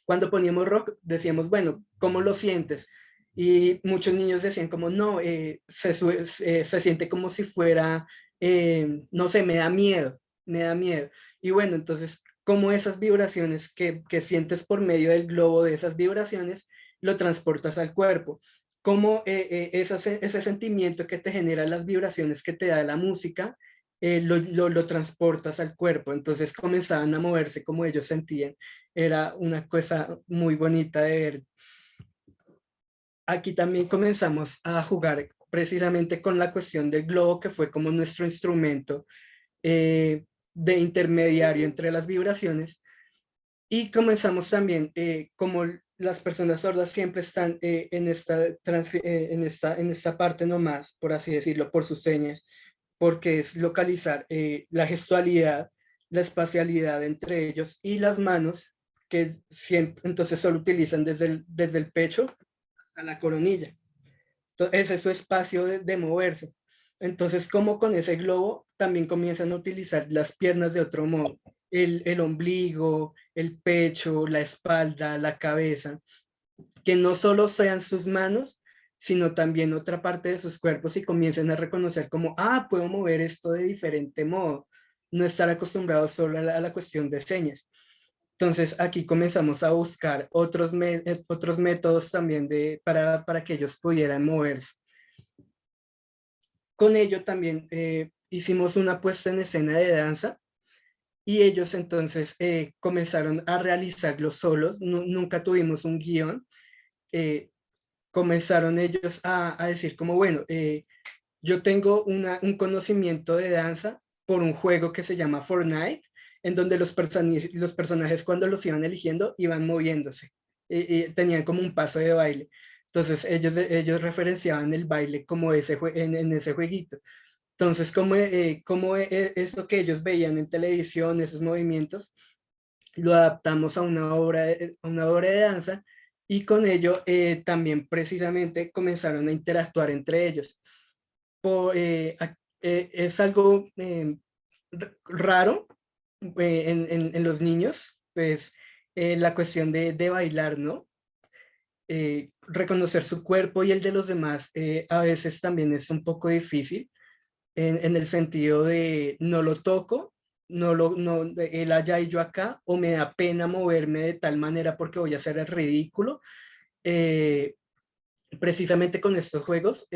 Cuando poníamos rock, decíamos, bueno, ¿cómo lo sientes? Y muchos niños decían como, no, se siente como si fuera, no sé, me da miedo, me da miedo. Y bueno, entonces, como esas vibraciones que sientes por medio del globo de esas vibraciones, lo transportas al cuerpo. Como ese sentimiento que te genera las vibraciones que te da la música, lo transportas al cuerpo. Entonces comenzaban a moverse como ellos sentían. Era una cosa muy bonita de ver. Aquí también comenzamos a jugar precisamente con la cuestión del globo, que fue como nuestro instrumento de intermediario entre las vibraciones. Y comenzamos también, como las personas sordas siempre están en esta parte nomás, por así decirlo, por sus señas, porque es localizar la gestualidad, la espacialidad entre ellos y las manos, que siempre, entonces solo utilizan desde el pecho hasta la coronilla. Entonces, ese es su espacio de moverse. Entonces, como con ese globo, también comienzan a utilizar las piernas de otro modo. El ombligo, el pecho, la espalda, la cabeza, que no solo sean sus manos, sino también otra parte de sus cuerpos, y comiencen a reconocer como, puedo mover esto de diferente modo, no estar acostumbrado solo a la cuestión de señas. Entonces aquí comenzamos a buscar otros métodos también para que ellos pudieran moverse. Con ello también hicimos una puesta en escena de danza, y ellos entonces comenzaron a realizarlo solos, nunca tuvimos un guión. Comenzaron ellos a decir como, bueno, yo tengo un conocimiento de danza por un juego que se llama Fortnite, en donde los personajes cuando los iban eligiendo iban moviéndose, tenían como un paso de baile. Entonces ellos referenciaban el baile como en ese jueguito. Entonces, como eso que ellos veían en televisión, esos movimientos, lo adaptamos a una obra de danza, y con ello también precisamente comenzaron a interactuar entre ellos. Es algo raro en los niños, pues la cuestión de bailar, ¿no? Reconocer su cuerpo y el de los demás a veces también es un poco difícil, en el sentido de no lo toco, él allá y yo acá, o me da pena moverme de tal manera porque voy a hacer el ridículo. Precisamente con estos juegos,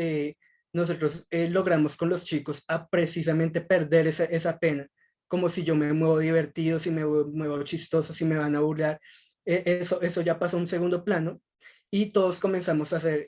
nosotros logramos con los chicos a precisamente perder esa pena, como si yo me muevo divertido, si me muevo chistoso, si me van a burlar, eso ya pasó a un segundo plano, y todos comenzamos a hacer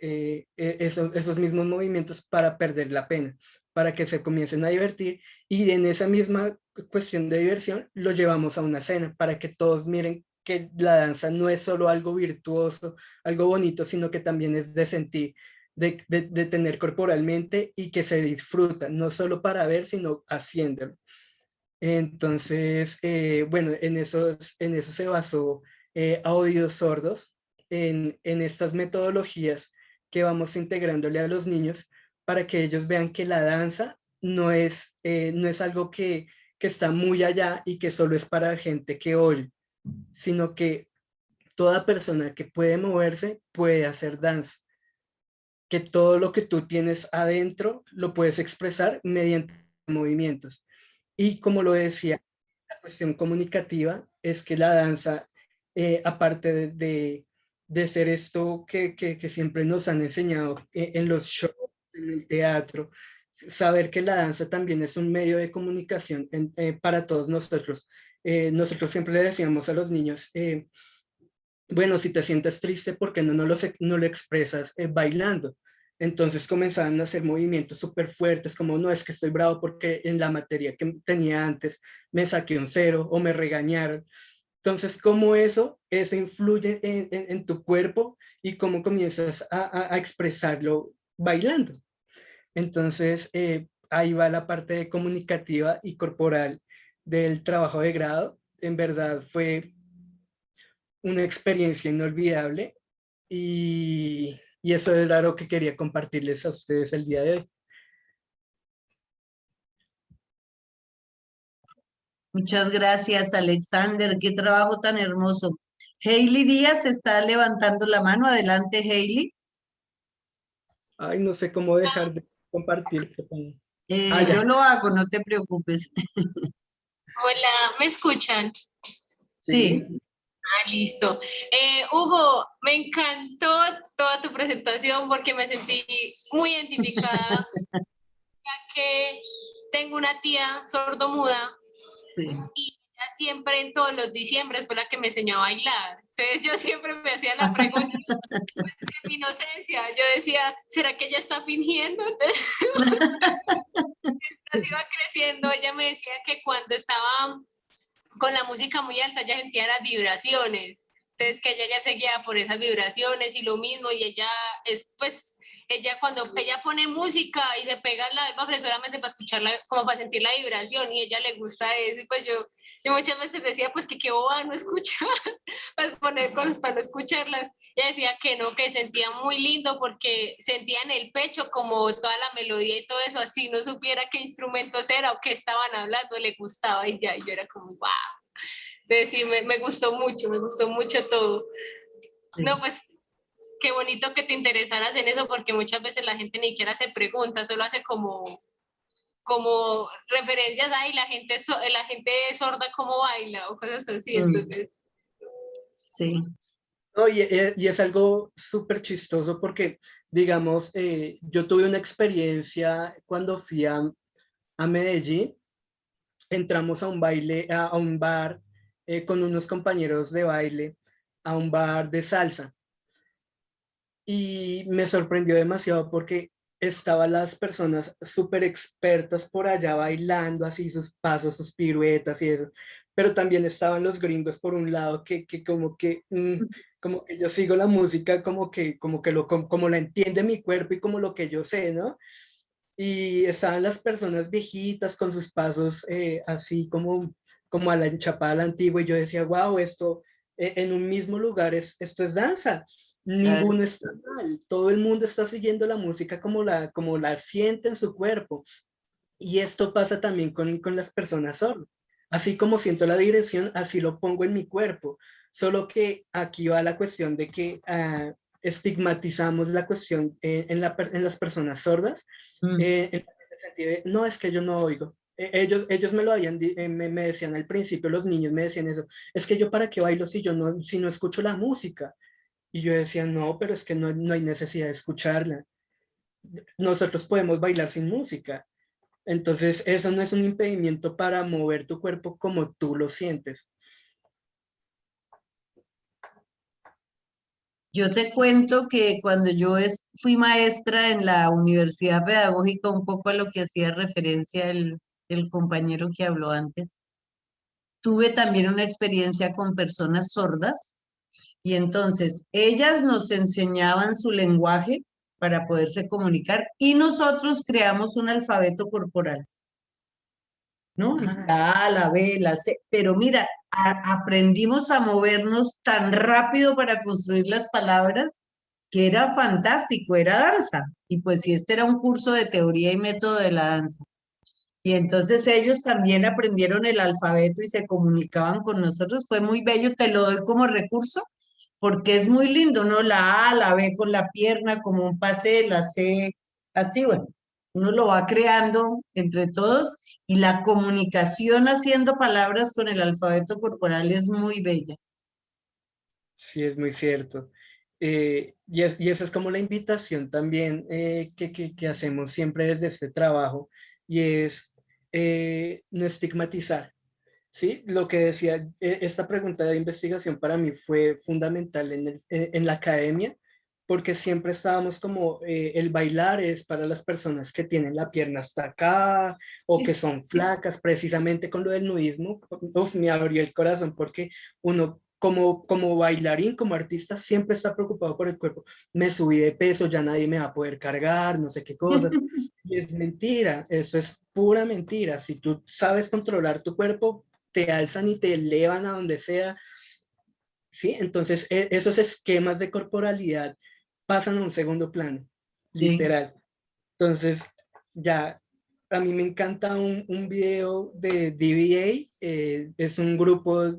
esos mismos movimientos para perder la pena, para que se comiencen a divertir, y en esa misma cuestión de diversión lo llevamos a una escena, para que todos miren que la danza no es solo algo virtuoso, algo bonito, sino que también es de sentir, de tener corporalmente, y que se disfruta, no solo para ver, sino haciéndolo. Entonces, bueno, en eso se basó Oídos Sordos, en estas metodologías que vamos integrándole a los niños, para que ellos vean que la danza no es algo que está muy allá y que solo es para gente que oye, sino que toda persona que puede moverse puede hacer danza, que todo lo que tú tienes adentro lo puedes expresar mediante movimientos. Y como lo decía, la cuestión comunicativa es que la danza, aparte de ser esto que siempre nos han enseñado en los shows, en el teatro, saber que la danza también es un medio de comunicación para todos nosotros. Nosotros siempre le decíamos a los niños, bueno, si te sientes triste, ¿por qué no lo expresas bailando? Entonces comenzaban a hacer movimientos súper fuertes, como no, es que estoy bravo porque en la materia que tenía antes me saqué un 0 o me regañaron. Entonces, cómo eso influye en tu cuerpo y cómo comienzas a expresarlo bailando. Entonces, ahí va la parte comunicativa y corporal del trabajo de grado. En verdad fue una experiencia inolvidable y eso era lo que quería compartirles a ustedes el día de hoy. Muchas gracias, Alexander. Qué trabajo tan hermoso. Hailey Díaz está levantando la mano. Adelante, Hailey. Ay, no sé cómo dejar de compartir. Yo lo hago, no te preocupes. Hola, ¿me escuchan? Sí. Ah, listo. Hugo, me encantó toda tu presentación porque me sentí muy identificada, ya que tengo una tía sordomuda. Sí. Y ella siempre en todos los diciembres fue la que me enseñó a bailar. Entonces yo siempre me hacía la pregunta, en mi inocencia, yo decía, ¿será que ella está fingiendo? Entonces, mientras iba creciendo, ella me decía que cuando estaba con la música muy alta, ella sentía las vibraciones. Entonces que ella ya seguía por esas vibraciones y lo mismo, y ella es pues... Ella cuando ella pone música y se pega la alba solamente para escucharla, como para sentir la vibración, y a ella le gusta eso, y pues yo muchas veces decía pues que qué boba no escuchar, para poner cosas para no escucharlas. Ella decía que no, que sentía muy lindo porque sentía en el pecho como toda la melodía y todo eso, así no supiera qué instrumentos era o qué estaban hablando, le gustaba y ya, y yo era como wow. Entonces sí, me gustó mucho todo. Sí. No, pues qué bonito que te interesaras en eso, porque muchas veces la gente ni siquiera se pregunta, solo hace como referencias, ay, la gente sorda cómo baila o cosas así. Entonces... Sí. No, y es algo súper chistoso porque, digamos, yo tuve una experiencia cuando fui a Medellín. Entramos a un baile, a un bar con unos compañeros de baile, a un bar de salsa. Y me sorprendió demasiado porque estaban las personas súper expertas por allá bailando así sus pasos, sus piruetas y eso, pero también estaban los gringos por un lado que como que yo sigo la música como la entiende mi cuerpo y como lo que yo sé, ¿no? Y estaban las personas viejitas con sus pasos así como a la enchapada a la antigua, y yo decía, wow, esto en un mismo lugar esto es danza. Ninguno está mal, todo el mundo está siguiendo la música como la siente en su cuerpo. Y esto pasa también con las personas sordas. Así como siento la dirección, así lo pongo en mi cuerpo. Solo que aquí va la cuestión de que estigmatizamos la cuestión en las personas sordas, en el sentido de, no, es que yo no oigo. Ellos me lo habían, me decían al principio, los niños me decían eso, es que yo para qué bailo si no escucho la música. Y yo decía, no, pero es que no hay necesidad de escucharla. Nosotros podemos bailar sin música. Entonces, eso no es un impedimento para mover tu cuerpo como tú lo sientes. Yo te cuento que cuando yo fui maestra en la Universidad Pedagógica, un poco a lo que hacía referencia el compañero que habló antes, tuve también una experiencia con personas sordas. Y entonces ellas nos enseñaban su lenguaje para poderse comunicar y nosotros creamos un alfabeto corporal, ¿no? La A, la B, la C, pero mira, aprendimos a movernos tan rápido para construir las palabras que era fantástico, era danza. Y pues si este era un curso de teoría y método de la danza. Y entonces ellos también aprendieron el alfabeto y se comunicaban con nosotros. Fue muy bello, te lo doy como recurso, porque es muy lindo, ¿no? La A, la B con la pierna, como un pase, la C, así, bueno, uno lo va creando entre todos y la comunicación haciendo palabras con el alfabeto corporal es muy bella. Sí, es muy cierto. Y esa es como la invitación también que hacemos siempre desde este trabajo, y es no estigmatizar. Sí, lo que decía, esta pregunta de investigación para mí fue fundamental en la academia, porque siempre estábamos como, el bailar es para las personas que tienen la pierna hasta acá o que son flacas, precisamente con lo del nudismo. Uf, me abrió el corazón porque uno como bailarín, como artista, siempre está preocupado por el cuerpo. Me subí de peso, ya nadie me va a poder cargar, no sé qué cosas. Y es mentira, eso es pura mentira. Si tú sabes controlar tu cuerpo, te alzan y te elevan a donde sea, ¿sí? Entonces, esos esquemas de corporalidad pasan a un segundo plano, Sí. literal. Entonces, ya, a mí me encanta un video de DBA, es un grupo...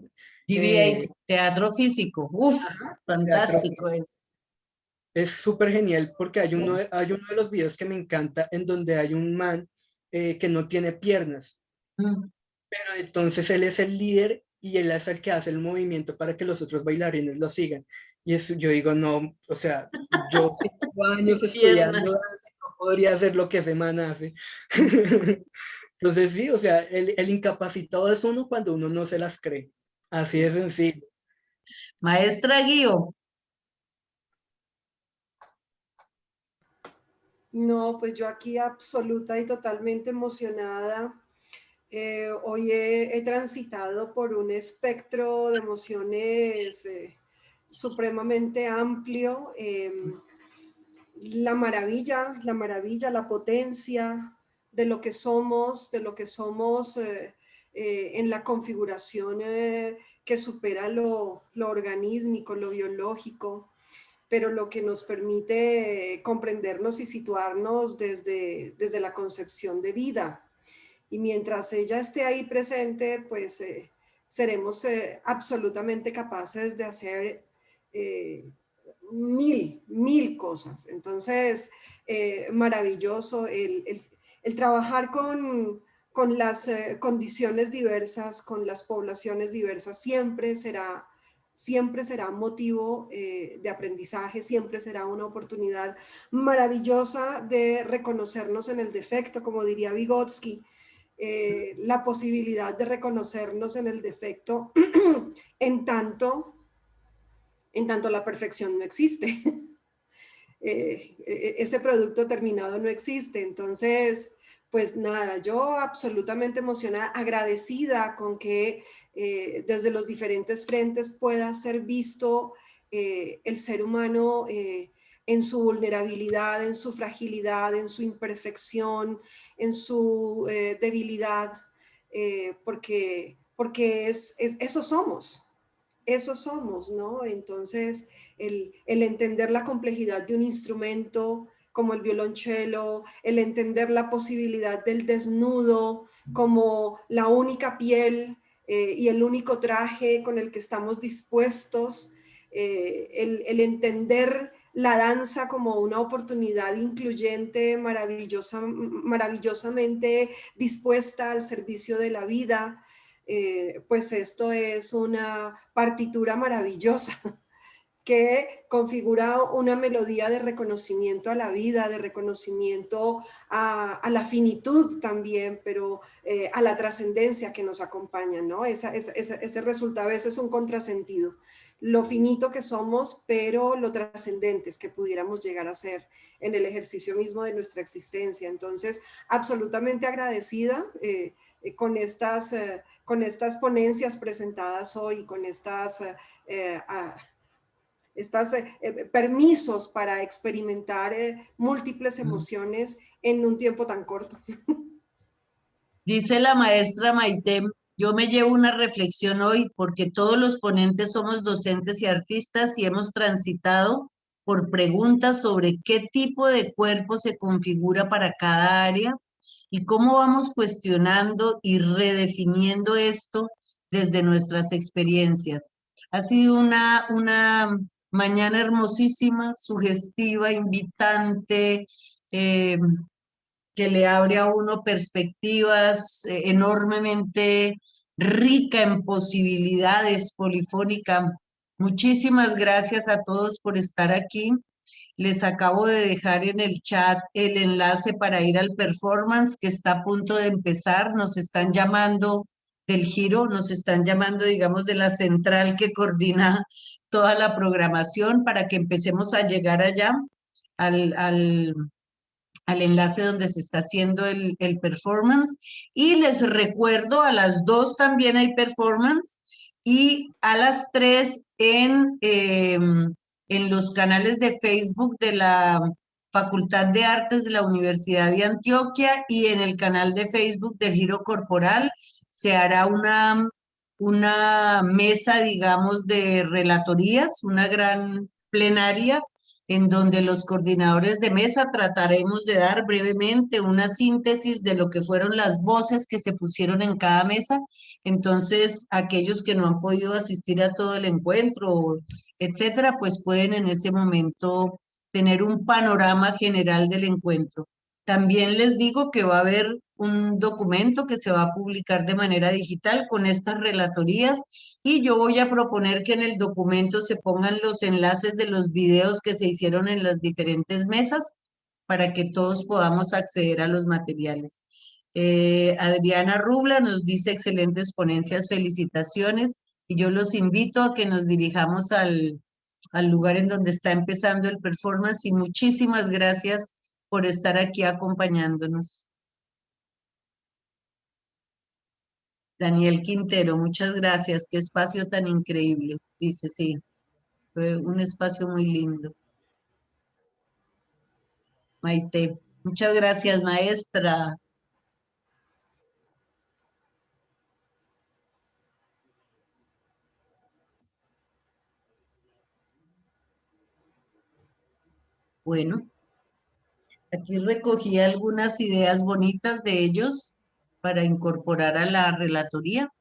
GBA, teatro físico. Uf, teatro. fantástico es. Es súper genial porque hay Sí. hay uno de los videos que me encanta en donde hay un man que no tiene piernas, pero entonces él es el líder y él es el que hace el movimiento para que los otros bailarines lo sigan. Y eso yo digo, no, o sea, yo 5 años Sin estudiando piernas. danza, no podría hacer lo que ese man hace. Entonces sí, o sea, el incapacitado es uno cuando uno no se las cree. Así de sencillo. Maestra Guío. No, pues yo aquí absoluta y totalmente emocionada. Hoy he transitado por un espectro de emociones supremamente amplio. La maravilla, la potencia de lo que somos, en la configuración que supera lo organísmico, lo biológico, pero lo que nos permite comprendernos y situarnos desde la concepción de vida. Y mientras ella esté ahí presente, pues seremos absolutamente capaces de hacer mil cosas. Entonces, maravilloso el trabajar con las condiciones diversas, con las poblaciones diversas, siempre será motivo de aprendizaje, siempre será una oportunidad maravillosa de reconocernos en el defecto, como diría Vygotsky, la posibilidad de reconocernos en el defecto en tanto la perfección no existe. Ese producto terminado no existe. Entonces, pues nada, yo absolutamente emocionada, agradecida con que desde los diferentes frentes pueda ser visto el ser humano en su vulnerabilidad, en su fragilidad, en su imperfección, en su debilidad, porque eso somos, ¿no? Entonces, el entender la complejidad de un instrumento como el violonchelo, el entender la posibilidad del desnudo como la única piel y el único traje con el que estamos dispuestos, el entender la danza como una oportunidad incluyente, maravillosamente dispuesta al servicio de la vida, pues esto es una partitura maravillosa que configura una melodía de reconocimiento a la vida, de reconocimiento a la finitud también, pero a la trascendencia que nos acompaña, ¿no? Ese resultado a veces es un contrasentido. Lo finito que somos, pero lo trascendentes que pudiéramos llegar a ser en el ejercicio mismo de nuestra existencia. Entonces, absolutamente agradecida con estas ponencias presentadas hoy, con estas permisos para experimentar múltiples emociones en un tiempo tan corto. Dice la maestra Maite, yo me llevo una reflexión hoy porque todos los ponentes somos docentes y artistas y hemos transitado por preguntas sobre qué tipo de cuerpo se configura para cada área y cómo vamos cuestionando y redefiniendo esto desde nuestras experiencias. Ha sido una mañana hermosísima, sugestiva, invitante, que le abre a uno perspectivas, enormemente rica en posibilidades, polifónica. Muchísimas gracias a todos por estar aquí. Les acabo de dejar en el chat el enlace para ir al performance que está a punto de empezar. Nos están llamando del giro, nos están llamando, digamos, de la central que coordina toda la programación para que empecemos a llegar allá al enlace donde se está haciendo el performance. Y les recuerdo, a las 2 también hay performance y a las 3 en los canales de Facebook de la Facultad de Artes de la Universidad de Antioquia y en el canal de Facebook del Giro Corporal se hará una mesa, digamos, de relatorías, una gran plenaria en donde los coordinadores de mesa trataremos de dar brevemente una síntesis de lo que fueron las voces que se pusieron en cada mesa. Entonces, aquellos que no han podido asistir a todo el encuentro, etcétera, pues pueden en ese momento tener un panorama general del encuentro. También les digo que va a haber un documento que se va a publicar de manera digital con estas relatorías y yo voy a proponer que en el documento se pongan los enlaces de los videos que se hicieron en las diferentes mesas para que todos podamos acceder a los materiales. Adriana Rubla nos dice excelentes ponencias, felicitaciones, y yo los invito a que nos dirijamos al lugar en donde está empezando el performance y muchísimas gracias por estar aquí acompañándonos. Daniel Quintero, muchas gracias, qué espacio tan increíble, dice, sí, fue un espacio muy lindo. Maite, muchas gracias, maestra. Bueno, aquí recogí algunas ideas bonitas de ellos para incorporar a la relatoría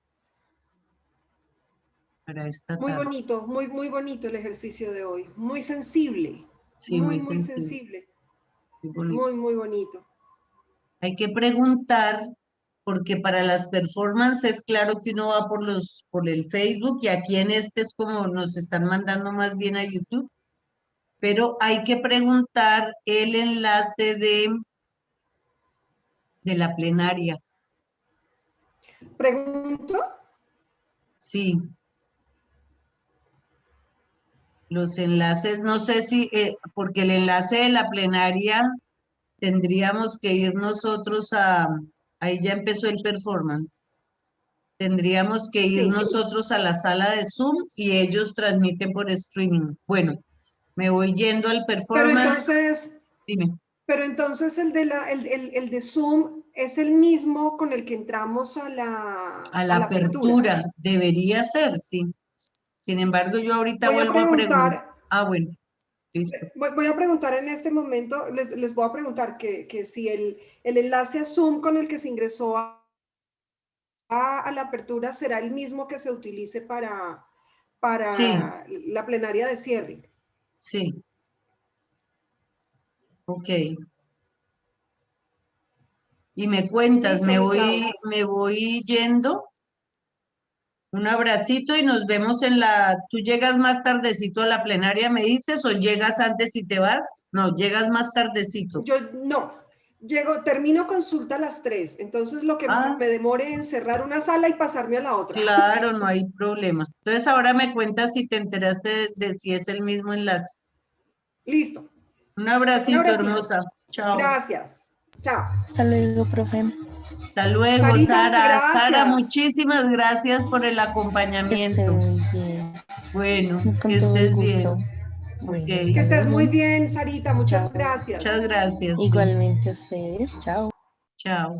para esta Muy tarde. bonito, muy bonito el ejercicio de hoy. Muy sensible. Sí, muy sensible. sensible. Muy bonito. Muy bonito. Hay que preguntar, porque para las performances, claro que uno va por el Facebook y aquí en este es como nos están mandando más bien a YouTube, pero hay que preguntar el enlace de la plenaria. ¿Pregunto? Sí. Los enlaces, no sé si, porque el enlace de la plenaria tendríamos que ir nosotros ahí ya empezó el performance. Tendríamos que ir Sí. nosotros a la sala de Zoom y ellos transmiten por streaming. Bueno, me voy yendo al performance. Pero entonces el de Zoom es el mismo con el que entramos a la apertura. Debería ser, sí. Sin embargo, yo ahorita vuelvo a preguntar. Ah, bueno. Listo. Voy a preguntar en este momento, les voy a preguntar que si el enlace a Zoom con el que se ingresó a la apertura será el mismo que se utilice para sí. la plenaria de cierre. Sí. Ok. Y me cuentas, Listo, me voy yendo. Un abracito y nos vemos ¿tú llegas más tardecito a la plenaria, me dices, o llegas antes y te vas? No, llegas más tardecito. Termino consulta a las 3, entonces lo que me demore en cerrar una sala y pasarme a la otra. Claro, no hay problema. Entonces ahora me cuentas si te enteraste de si es el mismo enlace. Listo. Un abracito, hermosa. Chao. Gracias. Chao. Hasta luego, profe. Hasta luego, Sarita, Sara. gracias. Sara, muchísimas gracias por el acompañamiento. Que esté muy bien. Bueno, que estés bien. Bueno, que estés muy bien, Sarita. Muchas gracias. Muchas gracias. Igualmente a ustedes. Chao. Chao.